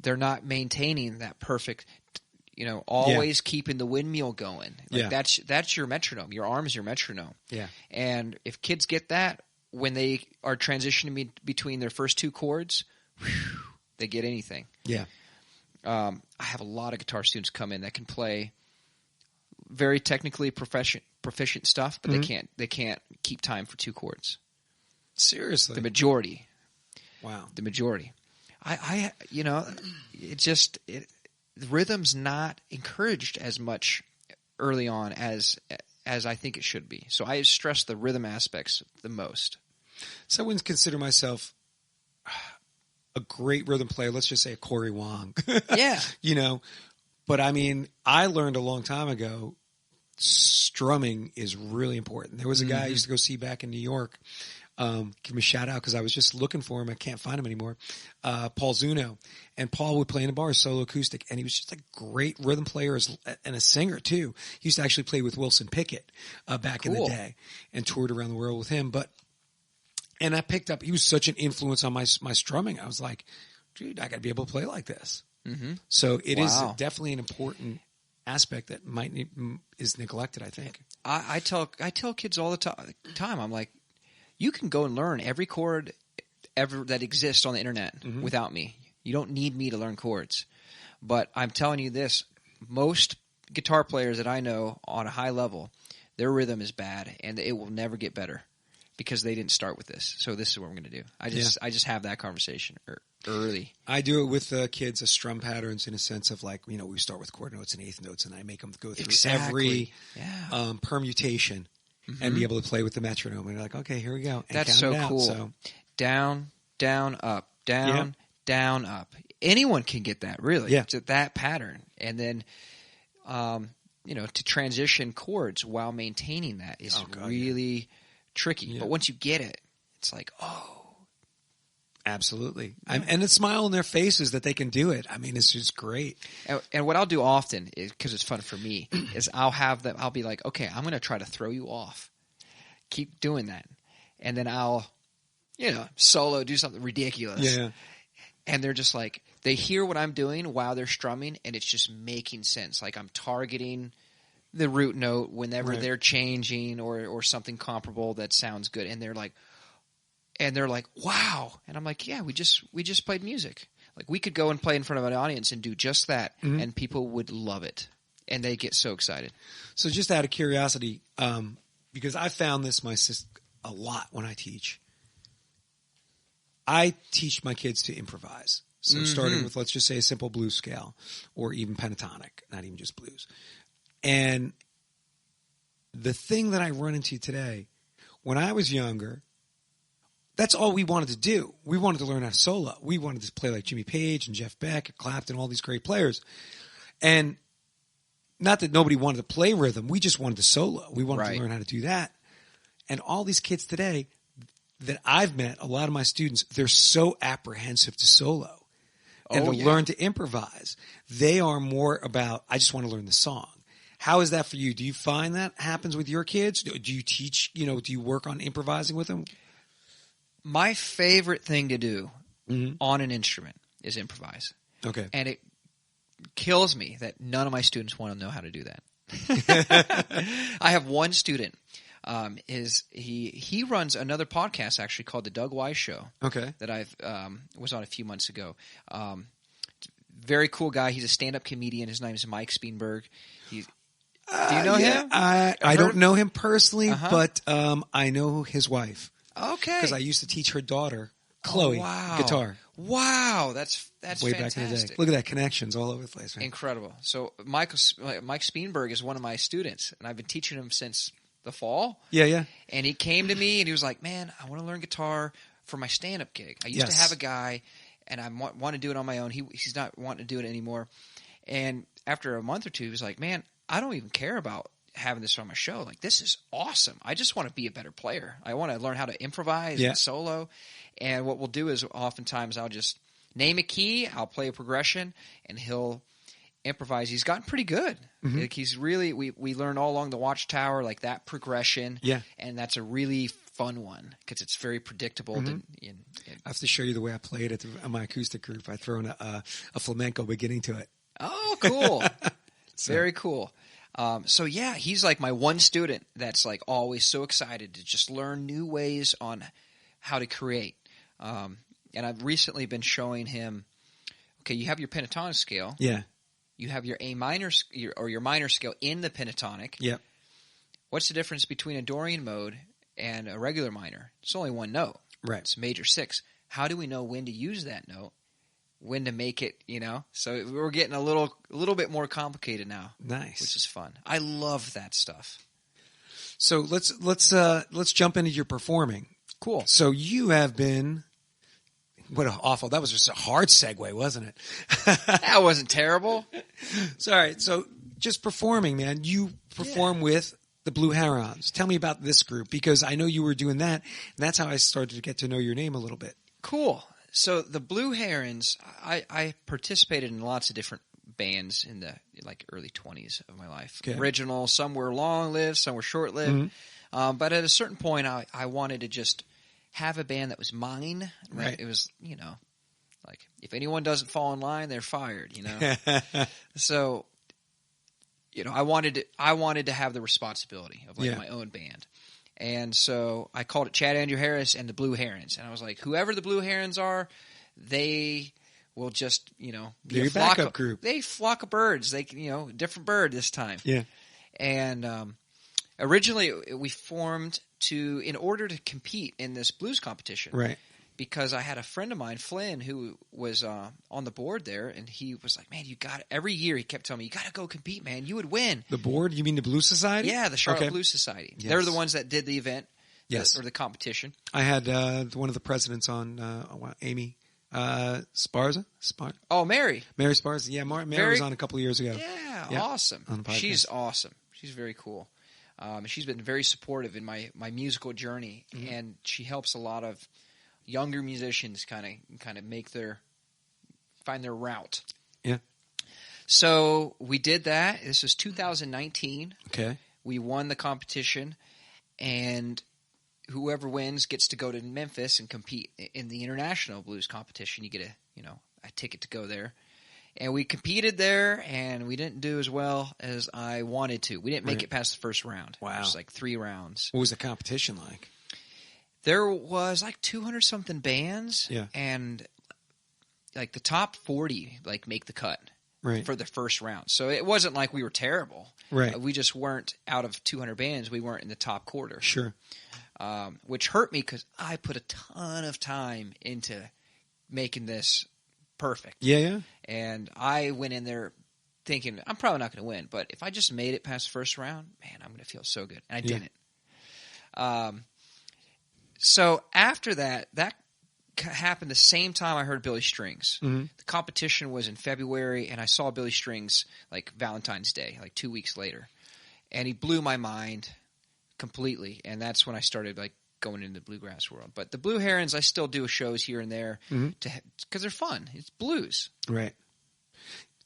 Speaker 3: they're not maintaining that perfect, always keeping the windmill going. Like that's your metronome. Your arm is your metronome. Yeah. And if kids get that when they are transitioning between their first 2 chords, they get anything.
Speaker 2: Yeah.
Speaker 3: I have a lot of guitar students come in that can play very technically proficient stuff, but they can't keep time for 2 chords.
Speaker 2: Seriously.
Speaker 3: The majority.
Speaker 2: Wow.
Speaker 3: The majority. The rhythm's not encouraged as much early on as I think it should be. So I stress the rhythm aspects the most.
Speaker 2: So I wouldn't consider myself a great rhythm player. Let's just say a Corey Wong.
Speaker 3: Yeah.
Speaker 2: But I mean, I learned a long time ago, strumming is really important. There was a guy I used to go see back in New York. Give him a shout out because I was just looking for him. I can't find him anymore. Paul Zuno. And Paul would play in the bar, solo acoustic, and he was just a great rhythm player and a singer too. He used to actually play with Wilson Pickett back in the day and toured around the world with him. And I picked up, he was such an influence on my strumming. I was like, dude, I got to be able to play like this. Mm-hmm. So it is definitely an important aspect that is neglected, I think.
Speaker 3: I tell kids all the time, I'm like, you can go and learn every chord ever that exists on the internet without me. You don't need me to learn chords. But I'm telling you this, most guitar players that I know on a high level, their rhythm is bad and it will never get better because they didn't start with this. So this is what we're going to do. I just have that conversation early.
Speaker 2: I do it with kids, strum patterns in a sense of like, we start with chord notes and eighth notes and I make them go through every permutation. And be able to play with the metronome. And you're like, okay, here we go. And
Speaker 3: that's so cool. So, down, down, up, down, down, up. Anyone can get that, really. Yeah. That pattern. And then, to transition chords while maintaining that is really tricky. Yeah. But once you get it, it's like,
Speaker 2: absolutely. Yeah. And the smile on their faces that they can do it. I mean, it's just great.
Speaker 3: And what I'll do often is, because it's fun for me, is I'll be like, okay, I'm going to try to throw you off. Keep doing that. And then I'll, solo, do something ridiculous. Yeah. And they're just like, they hear what I'm doing while they're strumming, and it's just making sense. Like I'm targeting the root note whenever they're changing or something comparable that sounds good. And they're like, wow. And I'm like, yeah, we just played music. Like we could go and play in front of an audience and do just that, and people would love it. And they get so excited.
Speaker 2: So just out of curiosity, because I found this a lot when I teach. I teach my kids to improvise. So starting with, let's just say, a simple blues scale or even pentatonic, not even just blues. And the thing that I run into today, when I was younger, that's all we wanted to do. We wanted to learn how to solo. We wanted to play like Jimmy Page and Jeff Beck and Clapton, all these great players. And not that nobody wanted to play rhythm. We just wanted to solo. We wanted to learn how to do that. And all these kids today that I've met, a lot of my students, they're so apprehensive to solo and to learn to improvise. They are more about, I just want to learn the song. How is that for you? Do you find that happens with your kids? Do you teach, do you work on improvising with them?
Speaker 3: My favorite thing to do on an instrument is improvise. Okay. And it kills me that none of my students want to know how to do that. I have one student. He runs another podcast actually called The Doug Wise Show. Okay. That I've was on a few months ago. Very cool guy. He's a stand-up comedian. His name is Mike Speenberg. Do you know him?
Speaker 2: I don't know him personally, but I know his wife.
Speaker 3: Okay.
Speaker 2: Because I used to teach her daughter, Chloe, guitar.
Speaker 3: Wow, that's
Speaker 2: way
Speaker 3: fantastic.
Speaker 2: Back in the day. Look at that, connections all over the place. Man.
Speaker 3: Incredible. So Mike Speenberg is one of my students, and I've been teaching him since the fall. Yeah. And he came to me, and he was like, man, I want to learn guitar for my stand-up gig. I used to have a guy, and I want to do it on my own. He's not wanting to do it anymore. And after a month or two, he was like, man, I don't even care about having this on my show. Like, this is awesome. I just want to be a better player. I want to learn how to improvise and solo. And what we'll do is oftentimes I'll just name a key, I'll play a progression, and he'll improvise. He's gotten pretty good. Like he's really, we learned all along the Watchtower, like that progression. Yeah. And that's a really fun one because it's very predictable. I
Speaker 2: have to show you the way I play it at my acoustic group. I throw in a flamenco beginning to it.
Speaker 3: Oh, cool. Very cool. So yeah, he's like my one student that's like always so excited to just learn new ways on how to create. And I've recently been showing him, okay, you have your pentatonic scale. Yeah. You have your A minor or your minor scale in the pentatonic. Yeah. What's the difference between a Dorian mode and a regular minor? It's only one note. Right. It's major 6. How do we know when to use that note? When to make it, So we're getting a little bit more complicated now. Nice. Which is fun. I love that stuff.
Speaker 2: So let's jump into your performing.
Speaker 3: Cool.
Speaker 2: So you have been, that was just a hard segue, wasn't it?
Speaker 3: That wasn't terrible.
Speaker 2: Sorry. So just performing, man, you perform with the Blue Herons. Tell me about this group, because I know you were doing that, and that's how I started to get to know your name a little bit.
Speaker 3: Cool. So the Blue Herons, I participated in lots of different bands in the early 20s of my life.
Speaker 2: Okay.
Speaker 3: Original, some were long-lived, some were short-lived. But at a certain point, I wanted to just have a band that was mine.
Speaker 2: Right.
Speaker 3: It was, like if anyone doesn't fall in line, they're fired, So, I wanted to have the responsibility of my own band. And so I called it Chad Andrew Harris and the Blue Herons. And I was like, whoever the Blue Herons are, they will just, be
Speaker 2: They're
Speaker 3: a
Speaker 2: your
Speaker 3: flock
Speaker 2: backup group.
Speaker 3: They flock of birds. They, different bird this time.
Speaker 2: Yeah.
Speaker 3: And originally we formed in order to compete in this blues competition.
Speaker 2: Right.
Speaker 3: Because I had a friend of mine, Flynn, who was on the board there, and he was like, man, every year he kept telling me, you got to go compete, man. You would win.
Speaker 2: The board? You mean the Blues Society?
Speaker 3: Yeah, the Charlotte Blues Society.
Speaker 2: Yes.
Speaker 3: They're the ones that did the event.
Speaker 2: Yes.
Speaker 3: Or the competition.
Speaker 2: I had one of the presidents on, Amy Sparza?
Speaker 3: Oh, Mary.
Speaker 2: Mary Sparza. Yeah, Mary was on a couple of years ago.
Speaker 3: Yeah, awesome.
Speaker 2: On the podcast.
Speaker 3: She's awesome. She's very cool. She's been very supportive in my musical journey, and she helps a lot of younger musicians kind of find their route.
Speaker 2: Yeah.
Speaker 3: So we did that. This was 2019.
Speaker 2: Okay.
Speaker 3: We won the competition, and whoever wins gets to go to Memphis and compete in the international blues competition. You get a ticket to go there. And we competed there, and we didn't do as well as I wanted to. We didn't make it past the first round.
Speaker 2: Wow.
Speaker 3: It was 3 rounds.
Speaker 2: What was the competition like?
Speaker 3: There was 200-something bands,
Speaker 2: Yeah.
Speaker 3: and the top 40 make the cut for the first round. So it wasn't like we were terrible.
Speaker 2: Right.
Speaker 3: We just weren't out of 200 bands. We weren't in the top quarter.
Speaker 2: Sure.
Speaker 3: Which hurt me because I put a ton of time into making this perfect.
Speaker 2: Yeah.
Speaker 3: And I went in there thinking, I'm probably not going to win, but if I just made it past the first round, man, I'm going to feel so good. And I didn't. So after that happened the same time I heard Billy Strings.
Speaker 2: Mm-hmm.
Speaker 3: The competition was in February, and I saw Billy Strings Valentine's Day, 2 weeks later. And he blew my mind completely, and that's when I started going into the bluegrass world. But the Blue Herons, I still do shows here and there because they're fun. It's blues.
Speaker 2: Right.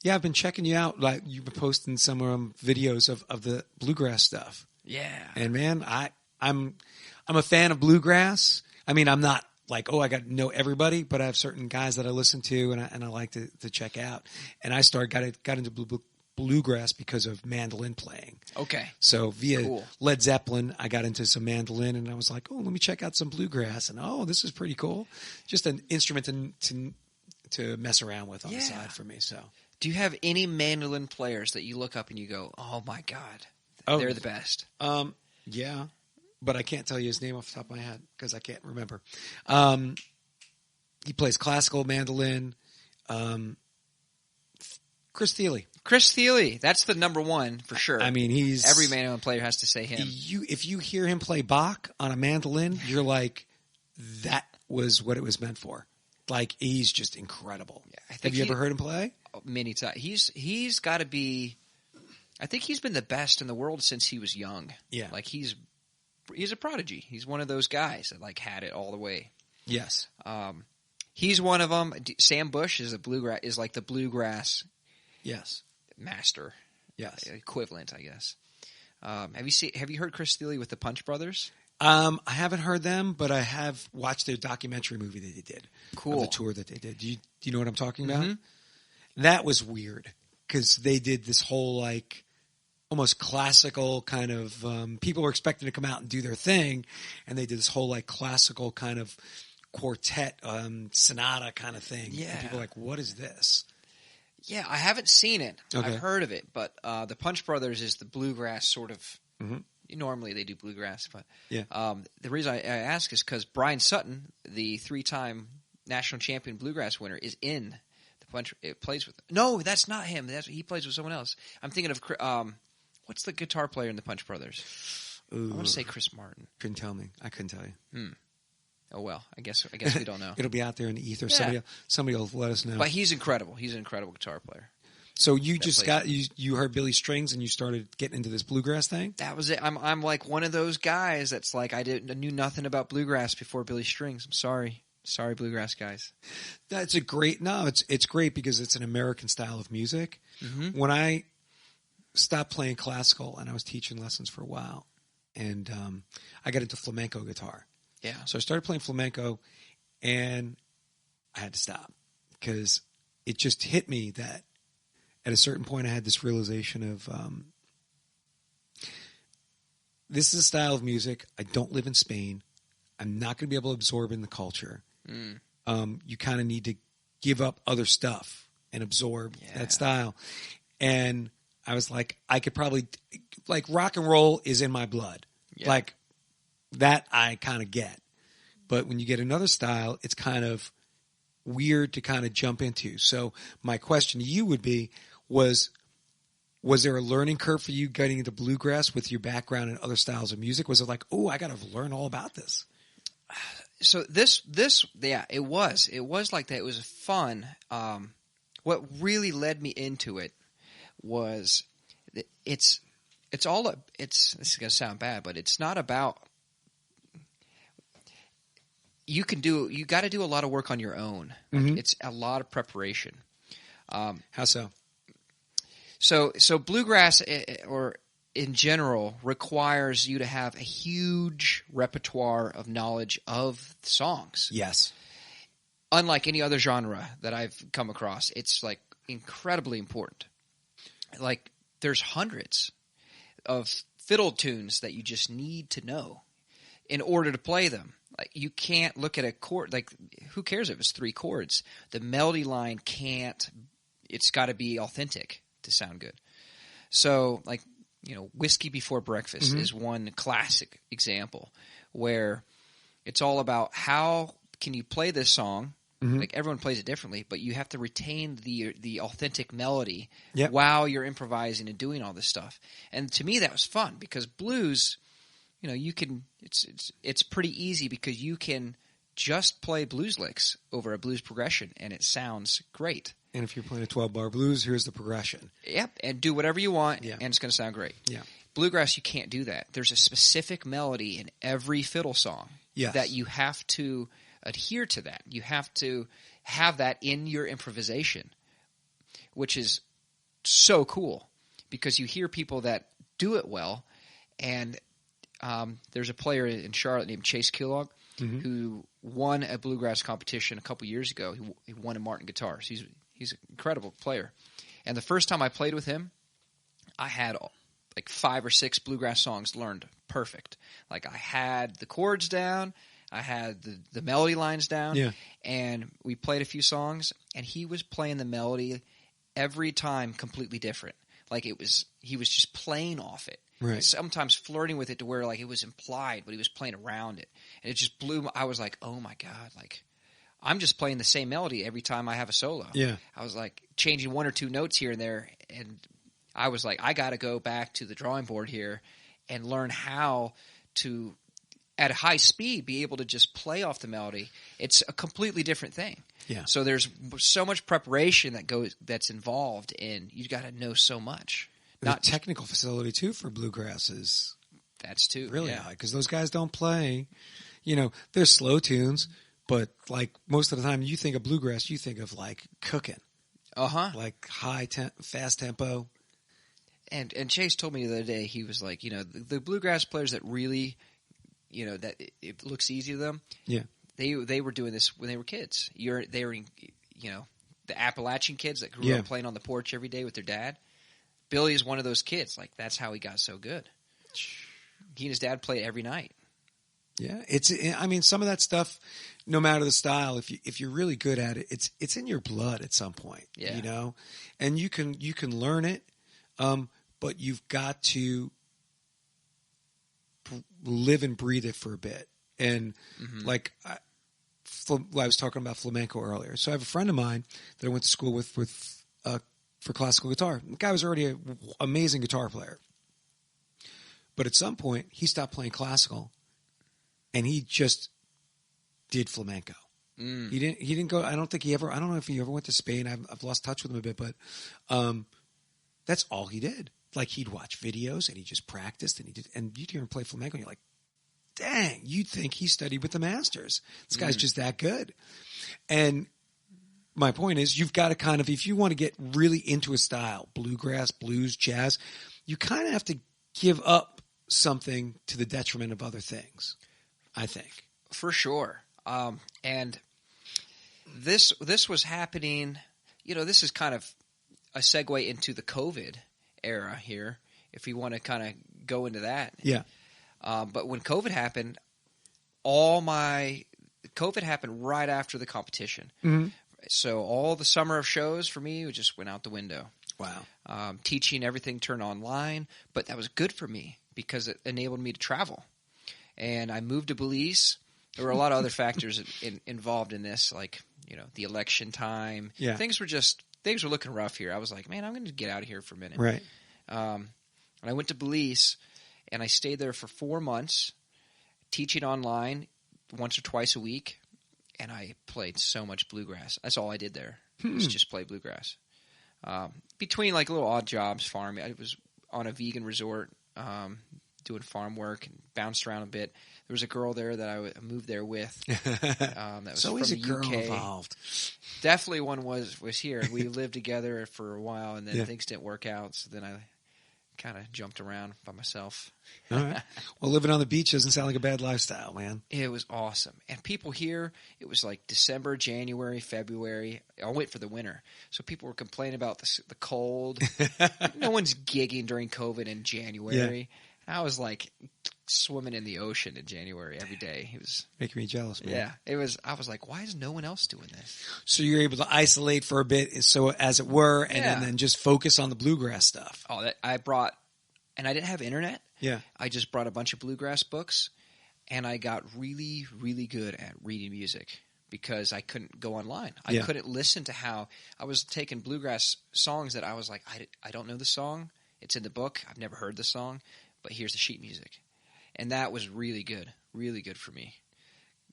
Speaker 2: Yeah, I've been checking you out. You've been posting some videos of the bluegrass stuff.
Speaker 3: Yeah.
Speaker 2: And man, I'm a fan of bluegrass. I mean, I'm not I got to know everybody, but I have certain guys that I listen to and I like to check out. And I got into bluegrass because of mandolin playing.
Speaker 3: Okay.
Speaker 2: So via Led Zeppelin, I got into some mandolin, and I was like, oh, let me check out some bluegrass. And this is pretty cool. Just an instrument to mess around with on the side for me. So,
Speaker 3: do you have any mandolin players that you look up and you go, oh my God, they're the best?
Speaker 2: Yeah, but I can't tell you his name off the top of my head because I can't remember. He plays classical mandolin. Chris Thiele.
Speaker 3: Chris Thiele, that's the number one for sure.
Speaker 2: I mean,
Speaker 3: every mandolin player has to say him.
Speaker 2: If you hear him play Bach on a mandolin, you're like, that was what it was meant for. He's just incredible. Yeah, have you ever heard him play?
Speaker 3: Many times. He's got to be. I think he's been the best in the world since he was young.
Speaker 2: Yeah,
Speaker 3: he's a prodigy. He's one of those guys that had it all the way.
Speaker 2: Yes.
Speaker 3: He's one of them. Sam Bush is the bluegrass.
Speaker 2: Yes.
Speaker 3: Master.
Speaker 2: Yes.
Speaker 3: Equivalent, I guess. Have you heard Chris Thiele with the Punch Brothers?
Speaker 2: I haven't heard them, but I have watched their documentary movie that they did.
Speaker 3: Cool.
Speaker 2: Of the tour that they did. Do you know what I'm talking about?
Speaker 3: Mm-hmm.
Speaker 2: That was weird because they did this whole almost classical kind of people were expecting to come out and do their thing, and they did this whole classical kind of quartet sonata kind of thing.
Speaker 3: Yeah.
Speaker 2: And people were like, what is this?
Speaker 3: Yeah, I haven't seen it.
Speaker 2: Okay.
Speaker 3: I've heard of it, but the Punch Brothers is the bluegrass sort of.
Speaker 2: Mm-hmm.
Speaker 3: Normally they do bluegrass, but
Speaker 2: yeah.
Speaker 3: The reason I ask is because Brian Sutton, the 3-time national champion bluegrass winner, is in the Punch. It plays with. No, that's not him. He plays with someone else. I'm thinking of what's the guitar player in the Punch Brothers?
Speaker 2: Ooh.
Speaker 3: I want to say Chris Martin.
Speaker 2: Couldn't tell me. I couldn't tell you.
Speaker 3: Oh well, I guess we don't know.
Speaker 2: It'll be out there in the ether. Yeah. Somebody will let us know.
Speaker 3: But he's incredible. He's an incredible guitar player.
Speaker 2: So you just you heard Billy Strings and you started getting into this bluegrass thing?
Speaker 3: That was it. I'm like one of those guys that's like I knew nothing about bluegrass before Billy Strings. I'm sorry, bluegrass guys.
Speaker 2: That's it's great because it's an American style of music.
Speaker 3: Mm-hmm.
Speaker 2: When I stopped playing classical and I was teaching lessons for a while, and I got into flamenco guitar.
Speaker 3: Yeah.
Speaker 2: So I started playing flamenco, and I had to stop because it just hit me that at a certain point I had this realization of this is a style of music. I don't live in Spain. I'm not going to be able to absorb in the culture. You kind of need to give up other stuff and absorb that style. And I was like, I could probably, like, rock and roll is in my blood. Yeah. Like, that I kind of get. But when you get another style, it's kind of weird to kind of jump into. So my question to you would be, was there a learning curve for you getting into bluegrass with your background in other styles of music? Was it like, oh, I got to learn all about this?
Speaker 3: So it was like that. It was fun. What really led me into it was this is going to sound bad, but it's not about, you got to do a lot of work on your own.
Speaker 2: Mm-hmm.
Speaker 3: It's a lot of preparation.
Speaker 2: How so?
Speaker 3: So bluegrass, or in general, requires you to have a huge repertoire of knowledge of songs.
Speaker 2: Yes.
Speaker 3: Unlike any other genre that I've come across, it's like incredibly important. Like there's hundreds of fiddle tunes that you just need to know in order to play them. Like you can't look at a chord, like who cares if it's 3 chords? The melody line it's got to be authentic to sound good. So like, Whiskey Before Breakfast is one classic example where it's all about how can you play this song. Like everyone plays it differently, but you have to retain the authentic melody while you're improvising and doing all this stuff. And to me, that was fun because blues, you can. It's pretty easy because you can just play blues licks over a blues progression, and it sounds great.
Speaker 2: And if you're playing a 12-bar blues, here's the progression.
Speaker 3: Yep, and do whatever you want, and it's going to sound great.
Speaker 2: Yeah.
Speaker 3: Bluegrass, you can't do that. There's a specific melody in every fiddle song that you have to adhere to that. You have to have that in your improvisation, which is so cool because you hear people that do it well. And there's a player in Charlotte named Chase Kellogg who won a bluegrass competition a couple years ago. He won a Martin guitar. So he's an incredible player. And the first time I played with him, I had like 5 or 6 bluegrass songs learned perfect. Like I had the chords down, I had the melody lines down, and we played a few songs, and he was playing the melody every time completely different. Like he was just playing off it.
Speaker 2: Right.
Speaker 3: Sometimes flirting with it to where like it was implied, but he was playing around it. And it just blew I was like, oh my God, like I'm just playing the same melody every time I have a solo.
Speaker 2: Yeah.
Speaker 3: I was like changing 1 or 2 notes here and there, and I was like, I got to go back to the drawing board here and learn how to, at a high speed, be able to just play off the melody. It's a completely different thing.
Speaker 2: Yeah.
Speaker 3: So there's so much preparation that's involved in. You got to know so much.
Speaker 2: Not technical facility too for bluegrass is
Speaker 3: that's too
Speaker 2: really high because those guys don't play. There's slow tunes, but like most of the time, you think of bluegrass, you think of like cooking. Like fast tempo.
Speaker 3: And Chase told me the other day, he was like, the bluegrass players that really, that it looks easy to them.
Speaker 2: Yeah.
Speaker 3: They were doing this when they were kids. They were, the Appalachian kids that grew up playing on the porch every day with their dad. Billy is one of those kids. Like that's how he got so good. He and his dad played every night.
Speaker 2: Yeah, some of that stuff, no matter the style, if you're really good at it, it's in your blood at some point.
Speaker 3: Yeah.
Speaker 2: And you can learn it, but you've got to live and breathe it for a bit. And like I was talking about flamenco earlier, so I have a friend of mine that I went to school with for classical guitar. The guy was already an amazing guitar player, but at some point he stopped playing classical. And he just did flamenco. He didn't go. I don't know if he ever went to Spain. I've lost touch with him a bit, but that's all he did. Like, he'd watch videos and he just practiced, and you'd hear him play flamenco and you're like, dang, you'd think he studied with the masters. This guy's just that good. And my point is, you've got to kind of, if you want to get really into a style, bluegrass, blues, jazz, you kind of have to give up something to the detriment of other things, I think.
Speaker 3: For sure. And this was happening, this is kind of a segue into the COVID era here, if you want to kind of go into that.
Speaker 2: Yeah.
Speaker 3: But when COVID happened, COVID happened right after the competition. Mm-hmm. So all the summer of shows for me just went out the window.
Speaker 2: Wow.
Speaker 3: Teaching, everything turned online, but that was good for me because it enabled me to travel. And I moved to Belize. There were a lot of other factors involved in this, like, the election time.
Speaker 2: Yeah.
Speaker 3: Things were looking rough here. I was like, man, I'm going to get out of here for a minute.
Speaker 2: Right.
Speaker 3: And I went to Belize, and I stayed there for 4 months, teaching online once or twice a week, and I played so much bluegrass. That's all I did there, was just play bluegrass. Between, like, little odd jobs, farming. I was on a vegan resort doing farm work and bounced around a bit. There was a girl there that I moved there with. That was
Speaker 2: so
Speaker 3: from
Speaker 2: is a
Speaker 3: the
Speaker 2: girl
Speaker 3: UK.
Speaker 2: Involved.
Speaker 3: Definitely one was here. We lived together for a while, and then things didn't work out, so then I kind of jumped around by myself.
Speaker 2: All right. Well, living on the beach doesn't sound like a bad lifestyle, man.
Speaker 3: It was awesome. And people here, it was like December, January, February. I went for the winter. So people were complaining about the cold. No one's gigging during COVID in January. Yeah. I was like swimming in the ocean in January every day. It was
Speaker 2: making me jealous, man.
Speaker 3: Yeah, it was. I was like, why is no one else doing this?
Speaker 2: So you're able to isolate for a bit, so as it were, and then just focus on the bluegrass stuff.
Speaker 3: Oh, I brought, and I didn't have internet.
Speaker 2: Yeah,
Speaker 3: I just brought a bunch of bluegrass books, and I got really, really good at reading music because I couldn't go online. I couldn't listen to how I was taking bluegrass songs that I was like, I don't know the song. It's in the book. I've never heard the song, but here's the sheet music. And that was really good for me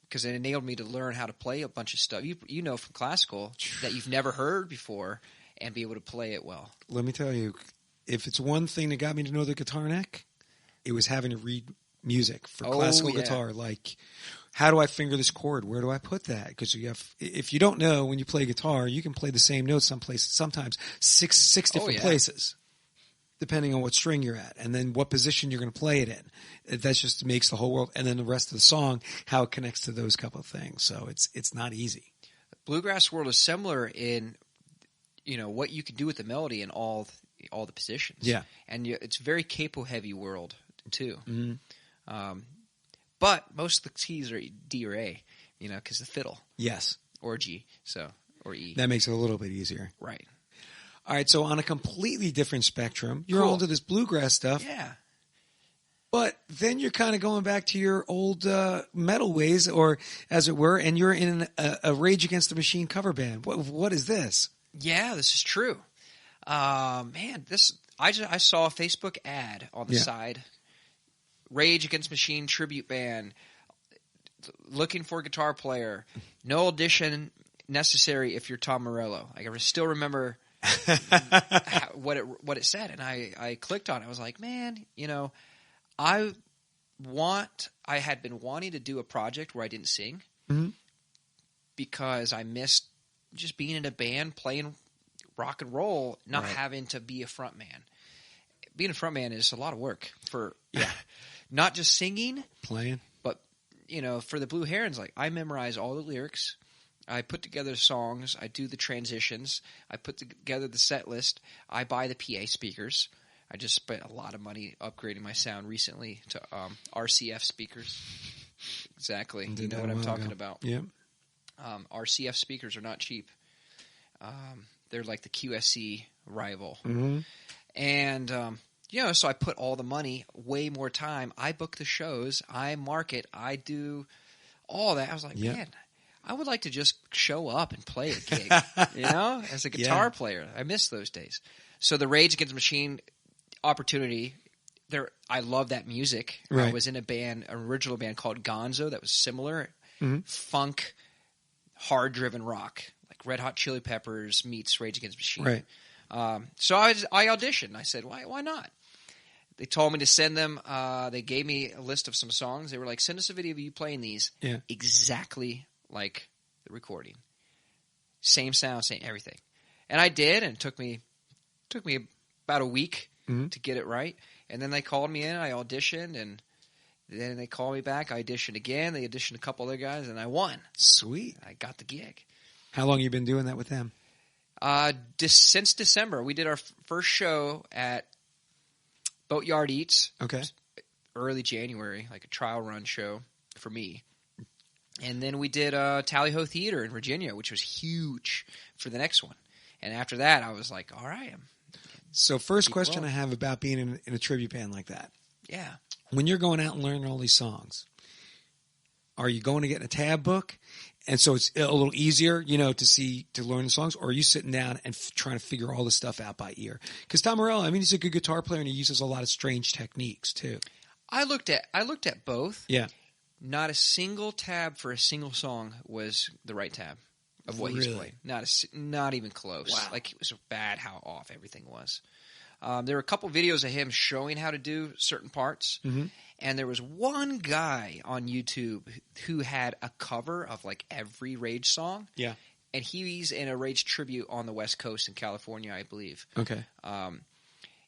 Speaker 3: because it enabled me to learn how to play a bunch of stuff. You know from classical that you've never heard before and be able to play it well.
Speaker 2: Let me tell you, if it's one thing that got me to know the guitar neck, it was having to read music for classical guitar. Like, how do I finger this chord? Where do I put that? Because if you don't know when you play guitar, you can play the same note sometimes six different places, depending on what string you're at, and then what position you're going to play it in. That just makes the whole world, and then the rest of the song, how it connects to those couple of things. So it's not easy.
Speaker 3: Bluegrass world is similar in, what you can do with the melody in all the positions.
Speaker 2: Yeah,
Speaker 3: and it's a very capo heavy world too.
Speaker 2: Mm-hmm.
Speaker 3: But most of the keys are D or A, because the fiddle.
Speaker 2: Yes,
Speaker 3: or G. Or E.
Speaker 2: That makes it a little bit easier.
Speaker 3: Right.
Speaker 2: All right, so on a completely different spectrum, you're all into this bluegrass stuff.
Speaker 3: Yeah.
Speaker 2: But then you're kind of going back to your old metal ways, or as it were, and you're in a Rage Against the Machine cover band. What is this?
Speaker 3: Yeah, this is true. Man, I saw a Facebook ad on the side. Rage Against the Machine tribute band, looking for a guitar player. No audition necessary if you're Tom Morello. I still remember what it said, and I clicked on it. I was like, man, I had been wanting to do a project where I didn't sing because I missed just being in a band playing rock and roll, not having to be a front man. Being a front man is a lot of work for not just singing,
Speaker 2: playing,
Speaker 3: but for the Blue Herons, like I memorize all the lyrics. I put together songs. I do the transitions. I put together the set list. I buy the PA speakers. I just spent a lot of money upgrading my sound recently to RCF speakers. Exactly. You know what I'm talking about.
Speaker 2: Yeah.
Speaker 3: RCF speakers are not cheap. They're like the QSC rival.
Speaker 2: Mm-hmm.
Speaker 3: And, so I put all the money, way more time. I book the shows. I market. I do all that. I was like, man, I would like to just show up and play a gig, as a guitar player. I miss those days. So the Rage Against the Machine opportunity, I love that music.
Speaker 2: Right.
Speaker 3: I was in an original band called Gonzo that was similar.
Speaker 2: Mm-hmm.
Speaker 3: Funk, hard-driven rock, like Red Hot Chili Peppers meets Rage Against the Machine.
Speaker 2: Right.
Speaker 3: So I auditioned. I said, why not? They told me to send them. They gave me a list of some songs. They were like, send us a video of you playing these exactly like the recording. Same sound, same everything. And I did, and it took me about a week to get it right. And then they called me in. I auditioned, and then they called me back. I auditioned again. They auditioned a couple other guys, and I won.
Speaker 2: Sweet.
Speaker 3: I got the gig.
Speaker 2: How long have you been doing that with them?
Speaker 3: Since December. We did our first show at Boatyard Eats.
Speaker 2: Okay.
Speaker 3: Early January, like a trial run show for me. And then we did Tally Ho Theater in Virginia, which was huge for the next one. And after that, I was like, all right.
Speaker 2: So first question I have about being in a tribute band like that.
Speaker 3: Yeah.
Speaker 2: When you're going out and learning all these songs, are you going to get in a tab book? And so it's a little easier, to learn the songs, or are you sitting down and trying to figure all this stuff out by ear? Because Tom Morello, he's a good guitar player and he uses a lot of strange techniques too.
Speaker 3: I looked at both.
Speaker 2: Yeah.
Speaker 3: Not a single tab for a single song was the right tab of what he's playing. Not even close.
Speaker 2: Wow.
Speaker 3: Like, it was bad how off everything was. There were a couple videos of him showing how to do certain parts. Mm-hmm. And there was one guy on YouTube who had a cover of like every Rage song.
Speaker 2: Yeah.
Speaker 3: And he's in a Rage tribute on the West Coast in California, I believe.
Speaker 2: Okay.
Speaker 3: And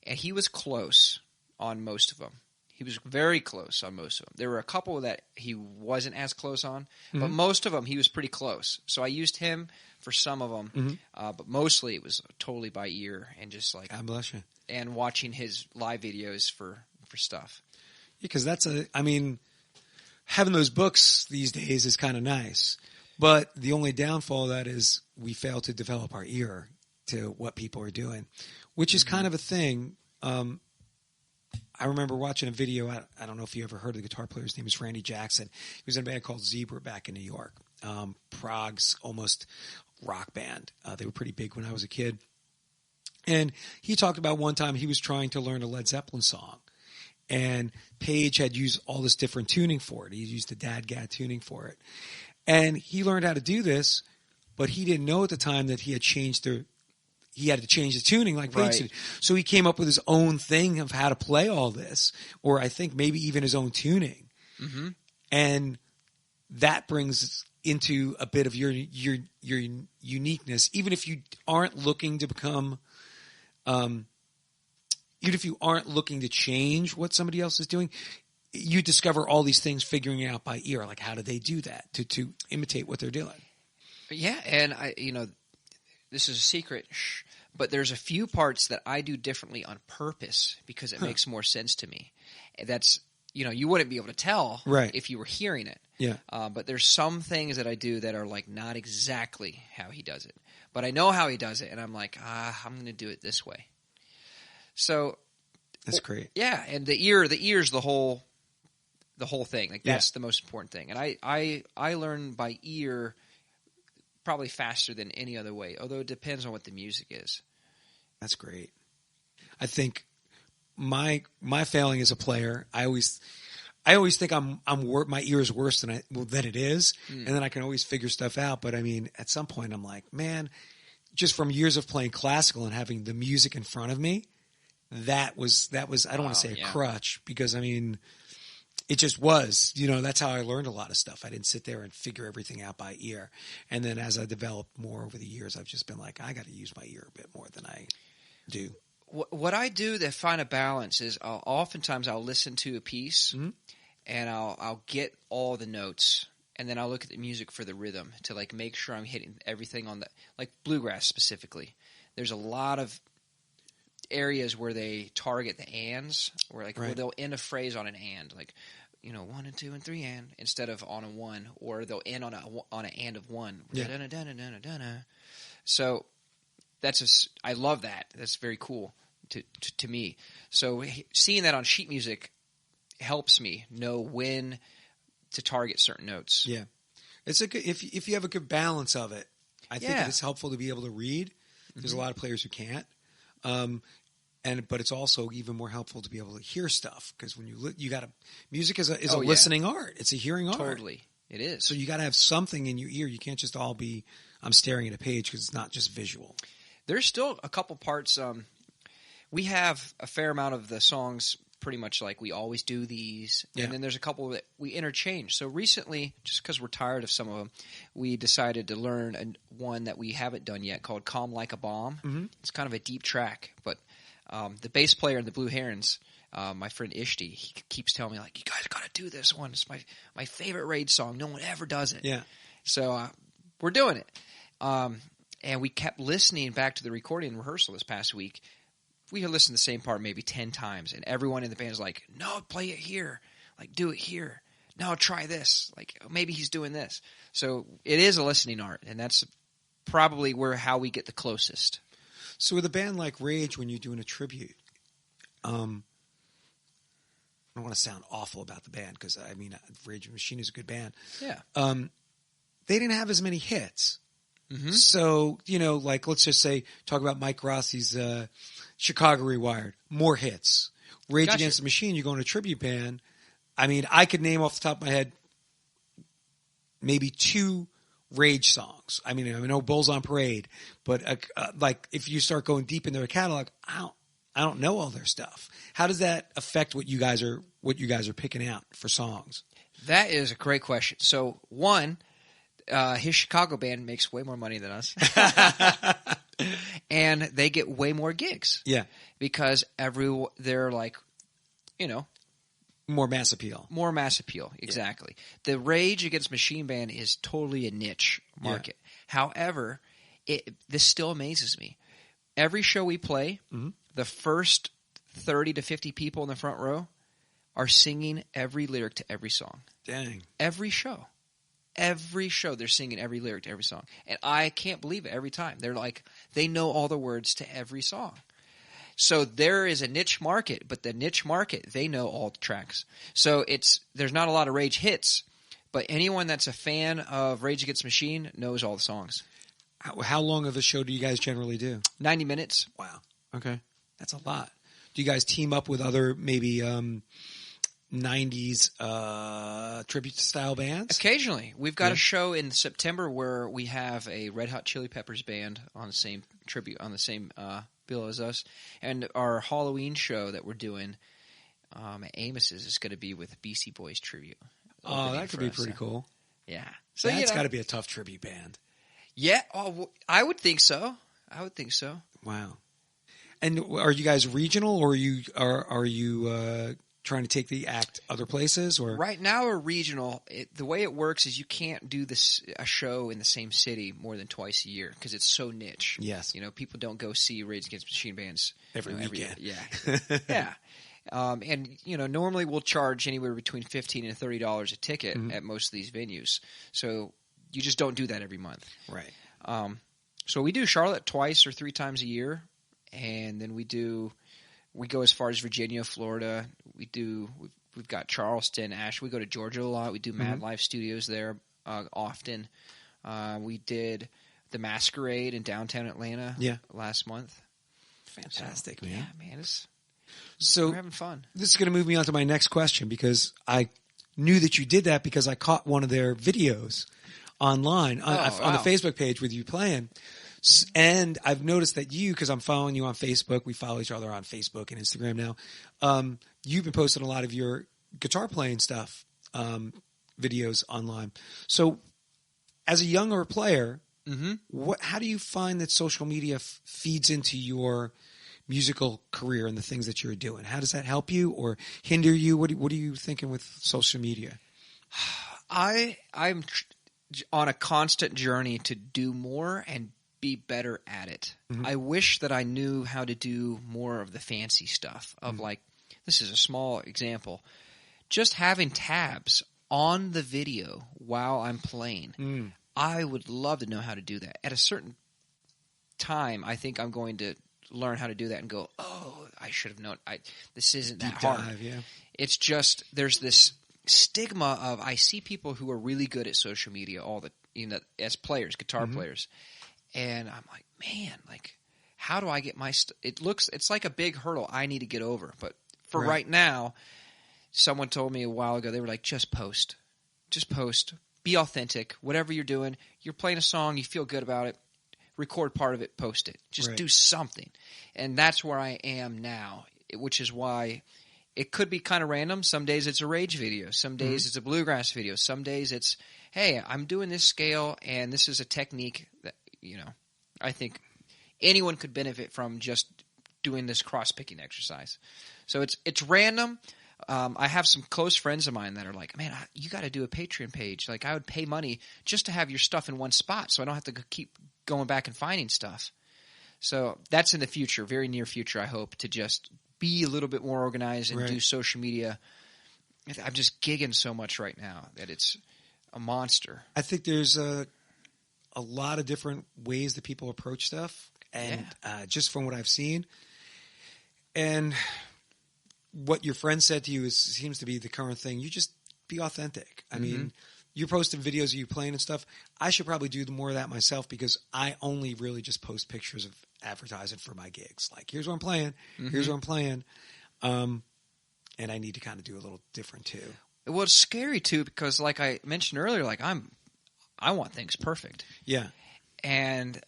Speaker 3: he was close on most of them. He was very close on most of them. There were a couple that he wasn't as close on, but most of them he was pretty close. So I used him for some of them, but mostly it was totally by ear and just like
Speaker 2: God bless you.
Speaker 3: And watching his live videos for stuff.
Speaker 2: Yeah, because that's having those books these days is kind of nice, but the only downfall of that is we fail to develop our ear to what people are doing, which is kind of a thing. I remember watching a video. I don't know if you ever heard of the guitar player. His name is Randy Jackson. He was in a band called Zebra back in New York. Prague's almost rock band. They were pretty big when I was a kid. And he talked about one time he was trying to learn a Led Zeppelin song. And Page had used all this different tuning for it. He used the DAD-GAD tuning for it. And he learned how to do this, but he didn't know at the time that he had to change the tuning like Page did. So he came up with his own thing of how to play all this, or I think maybe even his own tuning. Mm-hmm. And that brings into a bit of your uniqueness, even if you aren't looking to become, even if you aren't looking to change what somebody else is doing, you discover all these things figuring it out by ear. Like, how do they do that to imitate what they're doing?
Speaker 3: Yeah, and this is a secret, but there's a few parts that I do differently on purpose because it makes more sense to me. That's, you wouldn't be able to tell if you were hearing it.
Speaker 2: Yeah.
Speaker 3: But there's some things that I do that are like not exactly how he does it. But I know how he does it, and I'm like, I'm going to do it this way. So
Speaker 2: that's great.
Speaker 3: Yeah, and the ear's the whole thing. Like, that's the most important thing. And I learn by ear probably faster than any other way, although it depends on what the music is.
Speaker 2: That's great. I think my failing as a player, I always think my ear is worse than it is, and then I can always figure stuff out. But at some point, I'm like, man, just from years of playing classical and having the music in front of me, that was I don't want to say a crutch, because it just was, that's how I learned a lot of stuff. I didn't sit there and figure everything out by ear. And then as I developed more over the years, I've just been like, I got to use my ear a bit more than I do.
Speaker 3: What I do to find a balance is oftentimes I'll listen to a piece and I'll get all the notes, and then I'll look at the music for the rhythm to like make sure I'm hitting everything on like Bluegrass specifically. There's a lot of areas where they target the ands, where they'll end a phrase on an and, like 1 and 2 and 3 and, instead of on a 1, or they'll end on an and of 1. Yeah. So I love that. That's very cool to me. So seeing that on sheet music helps me know when to target certain notes.
Speaker 2: Yeah, it's a good, if you have a good balance of it. I think it's helpful to be able to read. There's a lot of players who can't. But it's also even more helpful to be able to hear stuff, because when music is a listening art. It's a hearing art.
Speaker 3: It is.
Speaker 2: So you got to have something in your ear. You can't just all be, I'm staring at a page, because it's not just visual.
Speaker 3: There's still a couple parts. We have a fair amount of the songs pretty much like we always do these.
Speaker 2: Yeah.
Speaker 3: And then there's a couple that we interchange. So recently, just because we're tired of some of them, we decided to learn one that we haven't done yet called Calm Like a Bomb. Mm-hmm. It's kind of a deep track. But the bass player in the Blue Herons, my friend Ishti, he keeps telling me, like, you guys got to do this one. It's my favorite Rage song. No one ever does it.
Speaker 2: Yeah.
Speaker 3: So we're doing it. And we kept listening back to the recording and rehearsal this past week. We had listened to the same part maybe 10 times, and everyone in the band is like, no, play it here. Like, do it here. No, try this. Like, maybe he's doing this. So it is a listening art, and that's probably how we get the closest.
Speaker 2: So with a band like Rage, when you're doing a tribute, I don't want to sound awful about the band, because, I mean, Rage Machine is a good band.
Speaker 3: Yeah.
Speaker 2: They didn't have as many hits.
Speaker 3: Mm-hmm.
Speaker 2: So, like, let's just say, talk about Mike Rossi's Chicago Rewired. More hits. Rage
Speaker 3: Gotcha.
Speaker 2: Against the Machine, you go in a tribute band. I mean, I could name off the top of my head maybe 2 Rage songs. I mean, I know Bulls on Parade, but like, if you start going deep into their catalog, I don't know all their stuff. How does that affect what you guys are picking out for songs?
Speaker 3: That is a great question. So, one, his Chicago band makes way more money than us. And they get way more gigs.
Speaker 2: Yeah.
Speaker 3: Because they're like,
Speaker 2: More mass appeal.
Speaker 3: More mass appeal, exactly. Yeah. The Rage Against Machine Band is totally a niche market. Yeah. However, this still amazes me. Every show we play, mm-hmm. the first 30 to 50 people in the front row are singing every lyric to every song.
Speaker 2: Dang.
Speaker 3: Every show. Every show, they're singing every lyric to every song. And I can't believe it every time. They're like, they know all the words to every song. So there is a niche market, but the niche market, they know all the tracks. So there's not a lot of Rage hits, but anyone that's a fan of Rage Against the Machine knows all the songs.
Speaker 2: How long of a show do you guys generally do?
Speaker 3: 90 minutes.
Speaker 2: Wow. Okay. That's a lot. Do you guys team up with other maybe 90s tribute style bands?
Speaker 3: Occasionally. We've got a show in September where we have a Red Hot Chili Peppers band on the same tribute, on the same bill as us. And our Halloween show that we're doing at Amos's is going to be with BC Boys tribute.
Speaker 2: Oh, that could be pretty cool.
Speaker 3: Yeah.
Speaker 2: So that's got to be a tough tribute band.
Speaker 3: Yeah. I would think so.
Speaker 2: Wow. And are you guys regional, or are you trying to take the act other places? Or
Speaker 3: right now we're regional. The way it works is you can't do a show in the same city more than twice a year because it's so niche.
Speaker 2: Yes,
Speaker 3: people don't go see Rage Against Machine bands
Speaker 2: every weekend.
Speaker 3: Yeah. And normally we'll charge anywhere between $15 and $30 a ticket at most of these venues. So you just don't do that every month,
Speaker 2: right?
Speaker 3: So we do Charlotte twice or 3 times a year, and then we go as far as Virginia, Florida. We've got Charleston, We go to Georgia a lot. We do Mad Life Studios there often. We did the Masquerade in downtown Atlanta last month.
Speaker 2: Fantastic,
Speaker 3: so,
Speaker 2: man.
Speaker 3: Yeah, man.
Speaker 2: So
Speaker 3: we're having fun.
Speaker 2: This is going to move me on to my next question, because I knew that you did that because I caught one of their videos online on the Facebook page with you playing. And I've noticed that because I'm following you on Facebook, we follow each other on Facebook and Instagram now. You've been posting a lot of your guitar playing stuff, videos online. So as a younger player, how do you find that social media feeds into your musical career and the things that you're doing? How does that help you or hinder you? What are you thinking with social media?
Speaker 3: I'm on a constant journey to do more and be better at it. I wish that I knew how to do more of the fancy stuff of like, this is a small example, just having tabs on the video while I'm playing. I would love to know how to do that. At a certain time, I think I'm going to learn how to do that and go, oh, I should have known. This isn't that hard.
Speaker 2: Yeah.
Speaker 3: It's just there's this stigma of I see people who are really good at social media as players, guitar players, and I'm like, man, like how do I get my it's like a big hurdle I need to get over. But for right now, someone told me a while ago, they were like, just post. be authentic. Whatever you're doing, you're playing a song, you feel good about it, record part of it, post it. Just do something. And that's where I am now, which is why it could be kind of random. Some days it's a Rage video. Some days it's a Bluegrass video. Some days it's, hey, I'm doing this scale, and this is a technique that, I think anyone could benefit from just doing this cross-picking exercise. So it's random. I have some close friends of mine that are like, man, you got to do a Patreon page. Like, I would pay money just to have your stuff in one spot so I don't have to keep going back and finding stuff. So that's in the future, very near future, I hope, to just be a little bit more organized and do social media. I'm just gigging so much right now that it's a monster.
Speaker 2: I think there's a lot of different ways that people approach stuff, and just from what I've seen. And what your friend said to you seems to be the current thing. You just be authentic. I mean, you're posting videos of you playing and stuff. I should probably do more of that myself, because I only really just post pictures of advertising for my gigs. Like, here's what I'm playing. Here's what I'm playing. And I need to kind of do a little different too.
Speaker 3: Well, it's scary too, because like I mentioned earlier, like I want things perfect.
Speaker 2: Yeah.
Speaker 3: And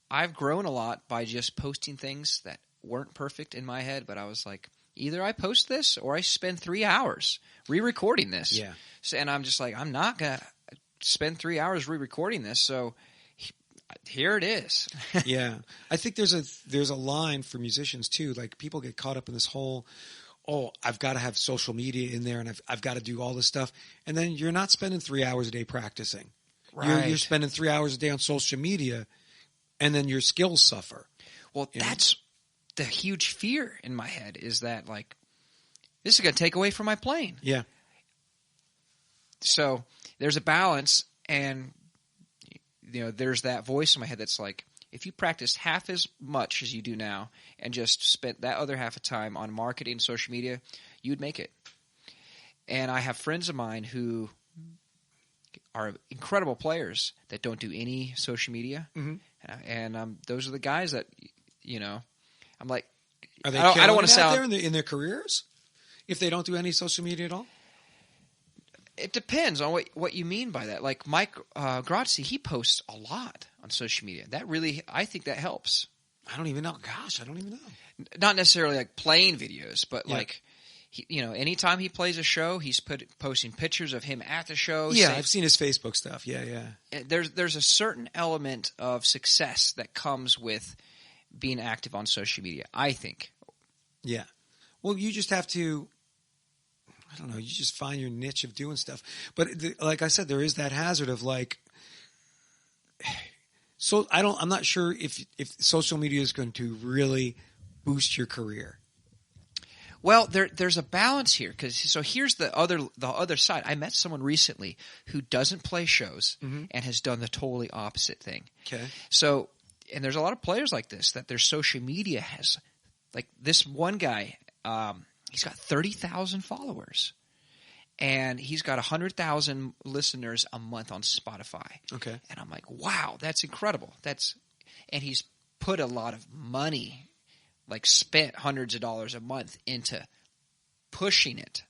Speaker 3: I've grown a lot by just posting things that weren't perfect in my head, but I was like, either I post this or I spend 3 hours re-recording this.
Speaker 2: Yeah.
Speaker 3: So, and I'm just like, I'm not going to spend 3 hours re-recording this, so here it is.
Speaker 2: Yeah. I think there's a line for musicians too. Like, people get caught up in this whole, I've got to have social media in there, and I've got to do all this stuff. And then you're not spending 3 hours a day practicing.
Speaker 3: Right.
Speaker 2: You're spending 3 hours a day on social media, and then your skills suffer.
Speaker 3: Well, that's the huge fear in my head, is that, like, this is going to take away from my playing.
Speaker 2: Yeah.
Speaker 3: So there's a balance, and there's that voice in my head that's like, if you practiced half as much as you do now and just spent that other half of time on marketing and social media, you'd make it. And I have friends of mine who are incredible players that don't do any social media. And those are the guys that, I'm like,
Speaker 2: are they
Speaker 3: I don't want to sound
Speaker 2: out there in their careers if they don't do any social media at all?
Speaker 3: It depends on what you mean by that. Like Mike Grazzi, he posts a lot on social media. That really, I think that helps.
Speaker 2: I don't even know. Gosh, I don't even know.
Speaker 3: Not necessarily like playing videos, but like, anytime he plays a show, he's posting pictures of him at the show.
Speaker 2: Yeah, I've seen his Facebook stuff. Yeah.
Speaker 3: There's a certain element of success that comes with being active on social media, I think.
Speaker 2: Yeah. Well, you just have to, I don't know, you just find your niche of doing stuff. But like I said, there is that hazard of like, so I'm not sure if social media is going to really boost your career.
Speaker 3: Well, there's a balance here, so here's the other side. I met someone recently who doesn't play shows and has done the totally opposite thing.
Speaker 2: Okay.
Speaker 3: So, and there's a lot of players like this that their social media has, like this one guy, he's got 30,000 followers, and he's got 100,000 listeners a month on Spotify.
Speaker 2: Okay.
Speaker 3: And I'm like, wow, that's incredible. And he's put a lot of money, like spent hundreds of dollars a month into pushing it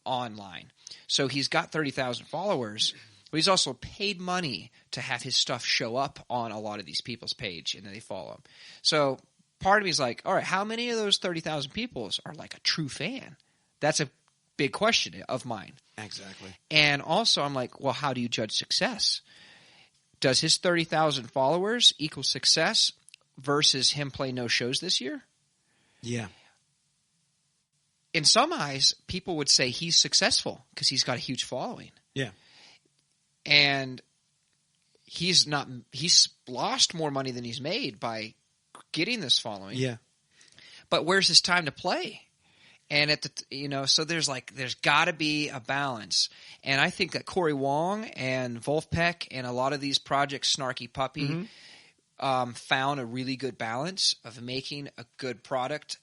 Speaker 3: online. So he's got 30,000 followers, but he's also paid money to have his stuff show up on a lot of these people's page, and then they follow him. So part of me is like, all right, how many of those 30,000 people are like a true fan? That's a big question of mine.
Speaker 2: Exactly.
Speaker 3: And also I'm like, well, how do you judge success? Does his 30,000 followers equal success versus him playing no shows this year?
Speaker 2: Yeah.
Speaker 3: In some eyes, people would say he's successful because he's got a huge following.
Speaker 2: Yeah.
Speaker 3: And he's lost more money than he's made by getting this following.
Speaker 2: Yeah.
Speaker 3: But where's his time to play? And so there's got to be a balance. And I think that Corey Wong and Wolfpack and a lot of these projects, Snarky Puppy, found a really good balance of making a good product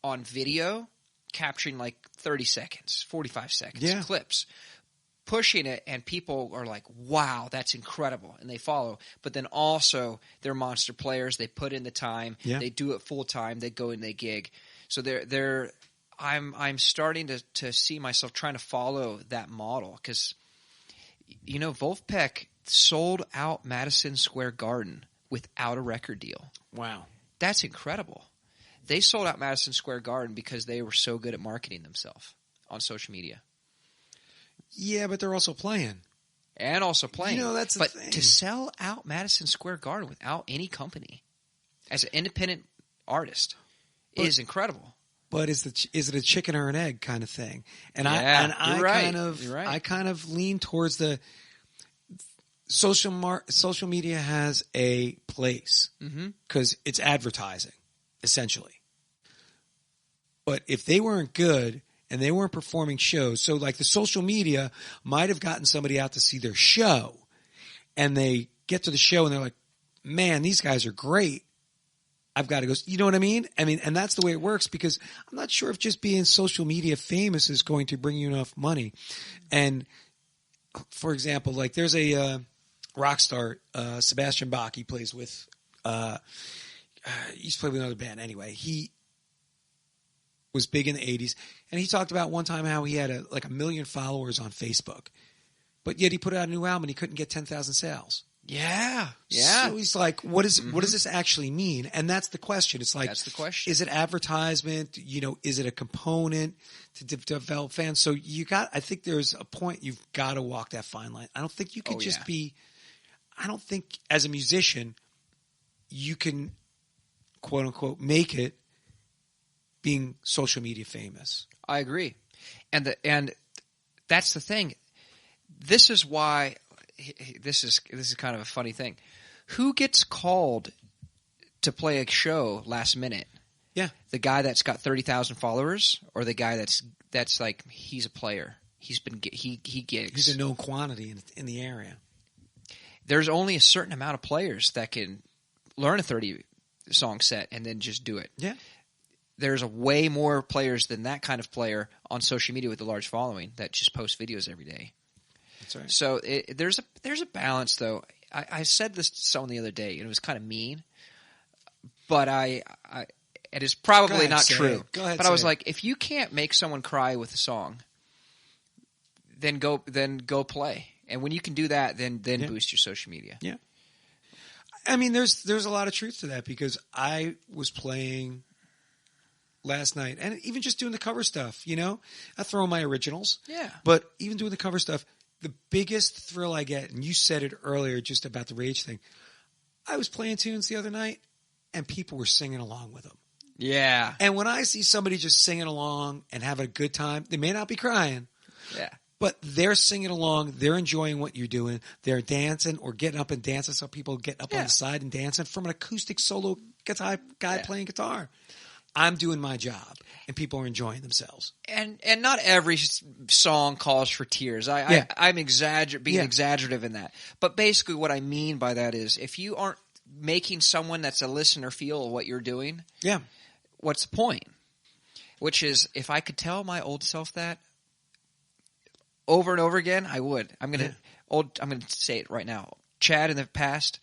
Speaker 3: on video, capturing like 30 seconds, 45 seconds clips, pushing it, and people are like, wow, that's incredible, and they follow. But then also they're monster players. They put in the time.
Speaker 2: Yeah.
Speaker 3: They do it full time. They go and they gig. So I'm starting to see myself trying to follow that model, because You know, Wolfpack sold out Madison Square Garden without a record deal.
Speaker 2: Wow.
Speaker 3: That's incredible. They sold out Madison Square Garden because they were so good at marketing themselves on social media.
Speaker 2: Yeah, but they're also playing.
Speaker 3: And also playing.
Speaker 2: You know, that's the
Speaker 3: but
Speaker 2: thing.
Speaker 3: To sell out Madison Square Garden without any company as an independent artist is incredible.
Speaker 2: But is it a chicken or an egg kind of thing? And
Speaker 3: You're right.
Speaker 2: I kind of lean towards the social media has a place because it's advertising essentially. But if they weren't good and they weren't performing shows, so like the social media might have gotten somebody out to see their show, and they get to the show and they're like, "Man, these guys are great. I've got to go." You know what I mean? And that's the way it works, because I'm not sure if just being social media famous is going to bring you enough money. And for example, like there's a rock star, Sebastian Bach. He plays with, he's played with another band. Anyway, he was big in the 80s, and he talked about one time how he had a million followers on Facebook, but yet he put out a new album and he couldn't get 10,000 sales.
Speaker 3: Yeah.
Speaker 2: So he's like, what does this actually mean? And that's the question. It's like,
Speaker 3: that's the question.
Speaker 2: Is it advertisement? You know, is it a component to develop fans? So I think there's a point you've got to walk that fine line. I don't think you could I don't think as a musician you can quote unquote make it being social media famous.
Speaker 3: I agree. And that's the thing. This is why this is kind of a funny thing. Who gets called to play a show last minute?
Speaker 2: Yeah.
Speaker 3: The guy that's got 30,000 followers, or the guy that's like, he's a player. He gigs.
Speaker 2: He's a known quantity in the area.
Speaker 3: There's only a certain amount of players that can learn a 30-song set and then just do it.
Speaker 2: Yeah.
Speaker 3: There's a way more players than that kind of player on social media with a large following that just post videos every day.
Speaker 2: That's right.
Speaker 3: So there's a balance, though. I said this to someone the other day, and it was kind of mean, but it is probably not true.
Speaker 2: Go ahead,
Speaker 3: but I was like, if you can't make someone cry with a song, then go play. And when you can do that, then boost your social media.
Speaker 2: Yeah. I mean, there's a lot of truth to that, because I was playing last night, and even just doing the cover stuff, you know, I throw in my originals.
Speaker 3: Yeah.
Speaker 2: But even doing the cover stuff, the biggest thrill I get, and you said it earlier just about the Rage thing, I was playing tunes the other night, and people were singing along with them.
Speaker 3: Yeah.
Speaker 2: And when I see somebody just singing along and having a good time, they may not be crying.
Speaker 3: Yeah.
Speaker 2: But they're singing along. They're enjoying what you're doing. They're dancing or getting up and dancing. Some people get up on the side and dancing from an acoustic solo guitar guy playing guitar. I'm doing my job, and people are enjoying themselves.
Speaker 3: And not every song calls for tears. I'm exaggerative in that. But basically what I mean by that is, if you aren't making someone that's a listener feel what you're doing, what's the point? Which is, if I could tell my old self that over and over again, I would. I'm gonna say it right now. Chad, in the past,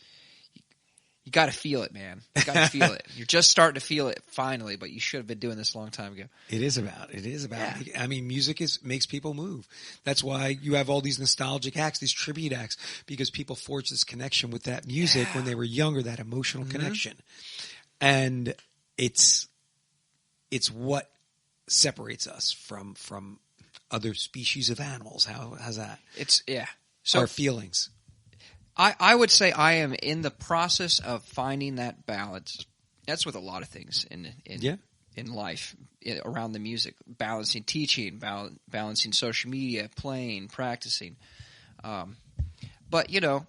Speaker 3: you got to feel it, man. You got to feel it. You're just starting to feel it finally, but you should have been doing this a long time ago.
Speaker 2: It is about.
Speaker 3: Yeah.
Speaker 2: I mean, music makes people move. That's why you have all these nostalgic acts, these tribute acts, because people forge this connection with that music when they were younger, that emotional connection. And it's what separates us from other species of animals. How's that? So our feelings.
Speaker 3: I would say I am in the process of finding that balance. That's with a lot of things in life, around the music, balancing teaching, balancing social media, playing, practicing. But you know,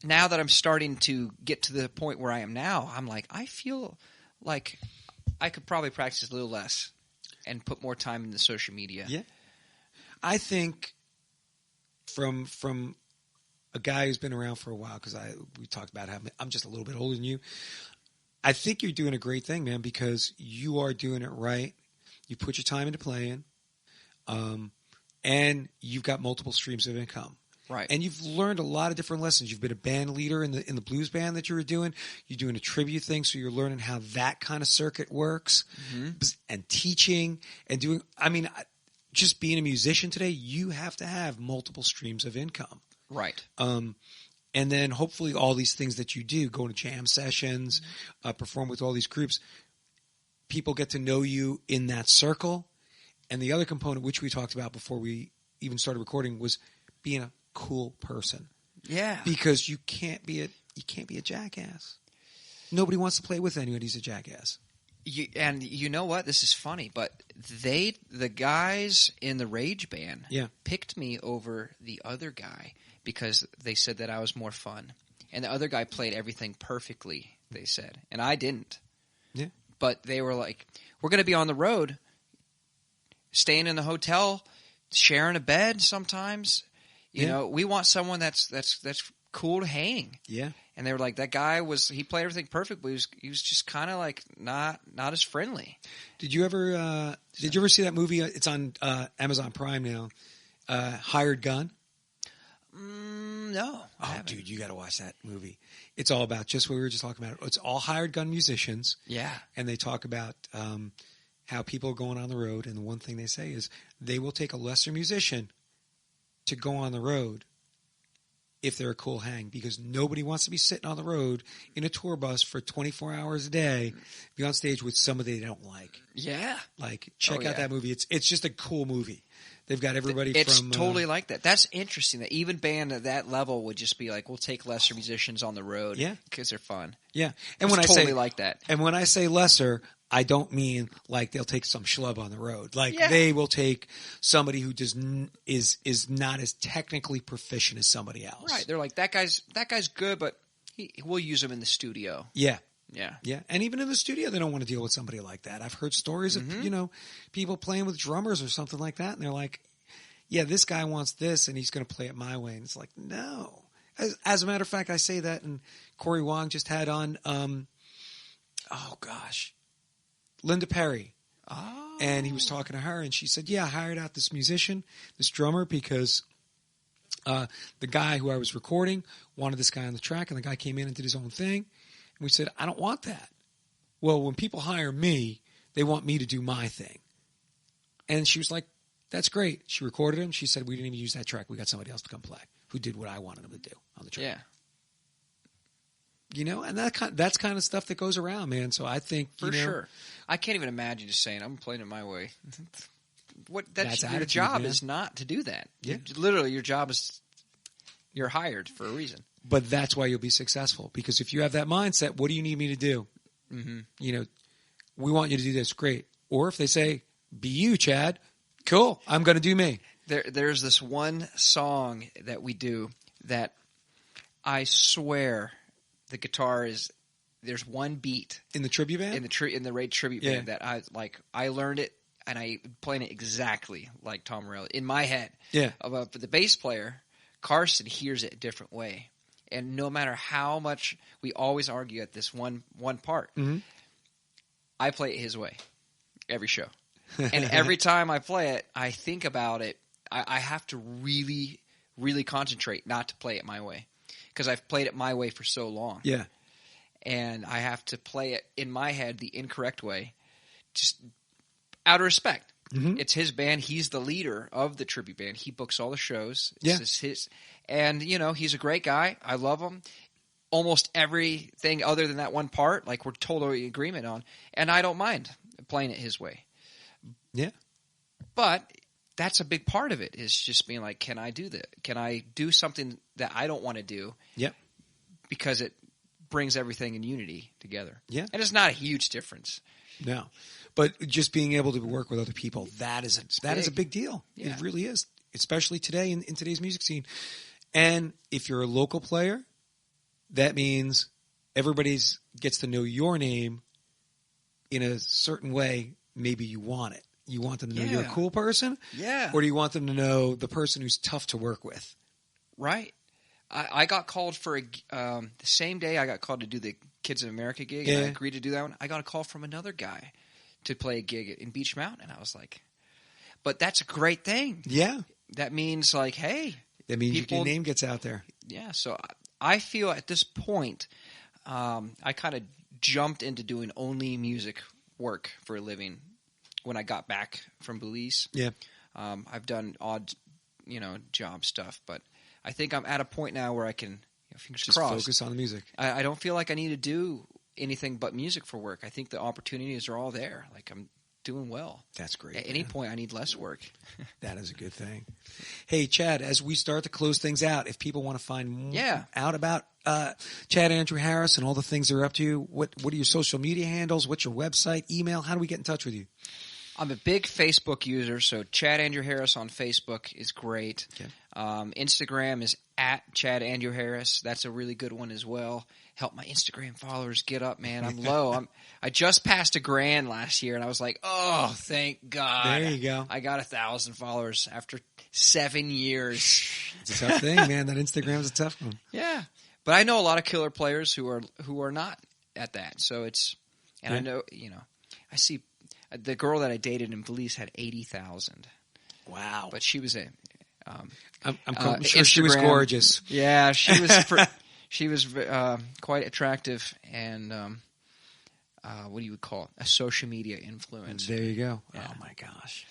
Speaker 3: now that I'm starting to get to the point where I am now, I'm like, I feel like I could probably practice a little less and put more time in the social media.
Speaker 2: Yeah. I think from a guy who's been around for a while, because we talked about how I'm just a little bit older than you. I think you're doing a great thing, man, because you are doing it right. You put your time into playing, and you've got multiple streams of income.
Speaker 3: Right.
Speaker 2: And you've learned a lot of different lessons. You've been a band leader in the blues band that you were doing. You're doing a tribute thing, so you're learning how that kind of circuit works, and teaching and doing. I mean, just being a musician today, you have to have multiple streams of income.
Speaker 3: Right.
Speaker 2: And then hopefully all these things that you do, go to jam sessions, perform with all these groups, people get to know you in that circle. And the other component, which we talked about before we even started recording, was being a cool person.
Speaker 3: Yeah.
Speaker 2: Because you can't be a jackass. Nobody wants to play with anyone who's a jackass.
Speaker 3: And you know what? This is funny, but the guys in the Rage band picked me over the other guy because they said that I was more fun. And the other guy played everything perfectly, they said. And I didn't.
Speaker 2: Yeah.
Speaker 3: But they were like, we're going to be on the road, staying in the hotel, sharing a bed sometimes. You know, we want someone that's cool to hang.
Speaker 2: Yeah.
Speaker 3: And they were like, that guy he played everything perfect, but he was just kind of like not as friendly.
Speaker 2: Did you ever see that movie? It's on Amazon Prime now. Hired Gun.
Speaker 3: No.
Speaker 2: Oh, dude, you got to watch that movie. It's all about just what we were just talking about. It's all hired gun musicians.
Speaker 3: Yeah.
Speaker 2: And they talk about how people are going on the road. And the one thing they say is they will take a lesser musician to go on the road if they're a cool hang, because nobody wants to be sitting on the road in a tour bus for 24 hours a day, be on stage with somebody they don't like.
Speaker 3: Yeah.
Speaker 2: Like, check out that movie. It's just a cool movie. They've got everybody
Speaker 3: it's
Speaker 2: from...
Speaker 3: totally like that. That's interesting that even band at that level would just be like, we'll take lesser musicians on the road because they're fun.
Speaker 2: Yeah. And
Speaker 3: it's
Speaker 2: when
Speaker 3: totally
Speaker 2: I say
Speaker 3: like that.
Speaker 2: And when I say lesser, I don't mean like they'll take some schlub on the road. Like they will take somebody who is not as technically proficient as somebody else.
Speaker 3: Right. They're like, that guy's good, but we'll use him in the studio.
Speaker 2: Yeah.
Speaker 3: Yeah.
Speaker 2: Yeah. And even in the studio, they don't want to deal with somebody like that. I've heard stories of, people playing with drummers or something like that. And they're like, yeah, this guy wants this and he's going to play it my way. And it's like, no. As a matter of fact, I say that, and Corey Wong just had on, Linda Perry.
Speaker 3: Oh.
Speaker 2: And he was talking to her and she said, yeah, I hired out this musician, this drummer, because the guy who I was recording wanted this guy on the track, and the guy came in and did his own thing. And we said, I don't want that. Well, when people hire me, they want me to do my thing. And she was like, that's great. She recorded him. She said, we didn't even use that track. We got somebody else to come play who did what I wanted him to do on the track.
Speaker 3: Yeah.
Speaker 2: You know, and that's kind of stuff that goes around, man. So I think,
Speaker 3: For sure. I can't even imagine just saying, I'm playing it my way. That's your
Speaker 2: attitude,
Speaker 3: job
Speaker 2: man.
Speaker 3: Is not to do that.
Speaker 2: Yeah.
Speaker 3: Literally, your job is you're hired for a reason.
Speaker 2: But that's why you'll be successful, because if you have that mindset, what do you need me to do?
Speaker 3: Mm-hmm.
Speaker 2: You know, we want you to do this. Great. Or if they say, be you, Chad. Cool. I'm going to do me.
Speaker 3: There's this one song that we do that I swear the guitar is. There's one beat
Speaker 2: In the tribute band?
Speaker 3: in the Rage tribute band that I learned it and I played it exactly like Tom Morello in my head.
Speaker 2: Yeah.
Speaker 3: But the bass player Carson hears it a different way, and no matter how much we always argue at this one part, I play it his way every show, and every time I play it, I think about it. I have to really, really concentrate not to play it my way, because I've played it my way for so long.
Speaker 2: Yeah.
Speaker 3: And I have to play it in my head the incorrect way, just out of respect. Mm-hmm. It's his band. He's the leader of the tribute band. He books all the shows. It's his, and he's a great guy. I love him. Almost everything other than that one part, like, we're totally in agreement on, and I don't mind playing it his way.
Speaker 2: Yeah.
Speaker 3: But that's a big part of it, is just being like, can I do that? Can I do something that I don't want to do?
Speaker 2: Yep.
Speaker 3: Because it brings everything in unity together.
Speaker 2: Yeah.
Speaker 3: And it's not a huge difference.
Speaker 2: No. But just being able to work with other people, that is a big deal.
Speaker 3: Yeah.
Speaker 2: It really is, especially today in today's music scene. And if you're a local player, that means everybody gets to know your name in a certain way. Maybe you want it. You want them to know you're a cool person?
Speaker 3: Yeah.
Speaker 2: Or do you want them to know the person who's tough to work with?
Speaker 3: Right. I got called for the same day I got called to do the Kids of America gig, and I agreed to do that one. I got a call from another guy to play a gig in Beach Mountain, and I was like, but that's a great thing.
Speaker 2: Yeah.
Speaker 3: That means, like, hey.
Speaker 2: That means your name gets out there.
Speaker 3: Yeah, so I feel at this point I kind of jumped into doing only music work for a living when I got back from Belize.
Speaker 2: Yeah.
Speaker 3: I've done odd, job stuff, but I think I'm at a point now where I can, fingers
Speaker 2: Just
Speaker 3: crossed,
Speaker 2: focus on the music.
Speaker 3: I don't feel like I need to do anything but music for work. I think the opportunities are all there. Like I'm doing well.
Speaker 2: That's great.
Speaker 3: At any point, I need less work.
Speaker 2: That is a good thing. Hey, Chad, as we start to close things out, if people want to find more out about Chad Andrew Harris and all the things they're up to, what are your social media handles? What's your website, email? How do we get in touch with you?
Speaker 3: I'm a big Facebook user, so Chad Andrew Harris on Facebook is great.
Speaker 2: Okay.
Speaker 3: Instagram is at Chad Andrew Harris. That's a really good one as well. Help my Instagram followers get up, man. I'm low. I just passed 1,000,000 last year, and I was like, oh, thank God.
Speaker 2: There you go.
Speaker 3: I got 1,000 followers after 7 years.
Speaker 2: It's a tough thing, man. That Instagram's a tough one.
Speaker 3: Yeah, but I know a lot of killer players who are not at that. So it's, and I know, I see the girl that I dated in Belize had 80,000.
Speaker 2: Wow.
Speaker 3: But she was
Speaker 2: I'm sure she was gorgeous.
Speaker 3: Yeah, she was. She was quite attractive and what do you call it? A social media influencer.
Speaker 2: There you go.
Speaker 3: Yeah.
Speaker 2: Oh my gosh.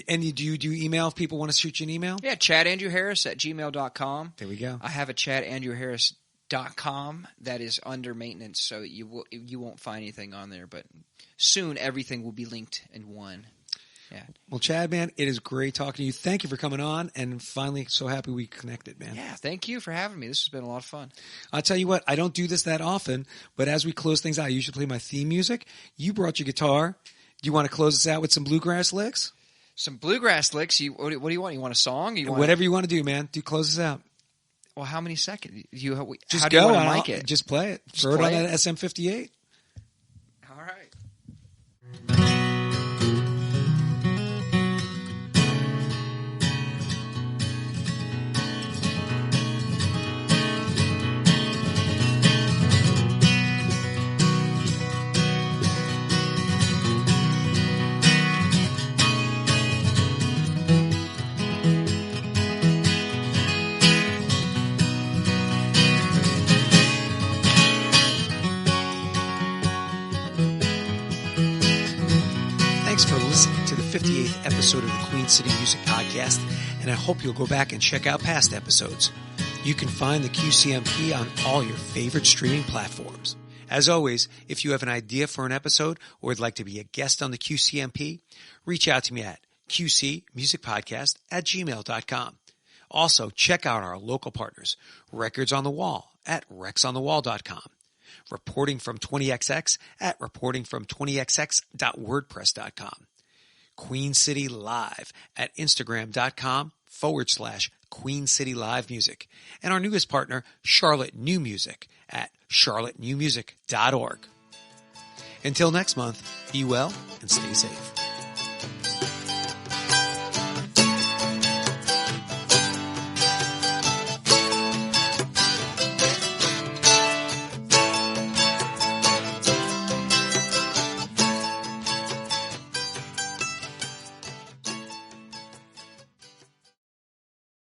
Speaker 2: And do you do email if people want to shoot you an email?
Speaker 3: Yeah, ChadAndrewHarris@gmail.com.
Speaker 2: There we go.
Speaker 3: I have a ChadAndrewHarris.com that is under maintenance, so you won't find anything on there. But soon everything will be linked in one. Yeah.
Speaker 2: Well, Chad, man, it is great talking to you. Thank you for coming on, and finally, so happy we connected, man.
Speaker 3: Yeah, thank you for having me. This has been a lot of fun.
Speaker 2: I'll tell you what, I don't do this that often, but as we close things out, I usually play my theme music. You brought your guitar. Do you want to close us out with some bluegrass licks?
Speaker 3: Some bluegrass licks. What do you want? You want a song?
Speaker 2: Whatever you want to do, man. Do close us out.
Speaker 3: Well, how many seconds?
Speaker 2: Just
Speaker 3: how
Speaker 2: go.
Speaker 3: Do you want to mic it?
Speaker 2: Just play it. Throw it on that SM58.
Speaker 3: All right.
Speaker 2: Thanks for listening to the 58th episode of the Queen City Music Podcast, and I hope you'll go back and check out past episodes. You can find the QCMP on all your favorite streaming platforms. As always, if you have an idea for an episode or would like to be a guest on the QCMP, reach out to me at qcmusicpodcast@gmail.com. Also, check out our local partners, Records on the Wall at rexonthewall.com. Reporting from 20XX at reportingfrom20xx.wordpress.com. Queen City Live at Instagram.com/Queen City Live Music. And our newest partner, Charlotte New Music at charlottenewmusic.org. Until next month, be well and stay safe.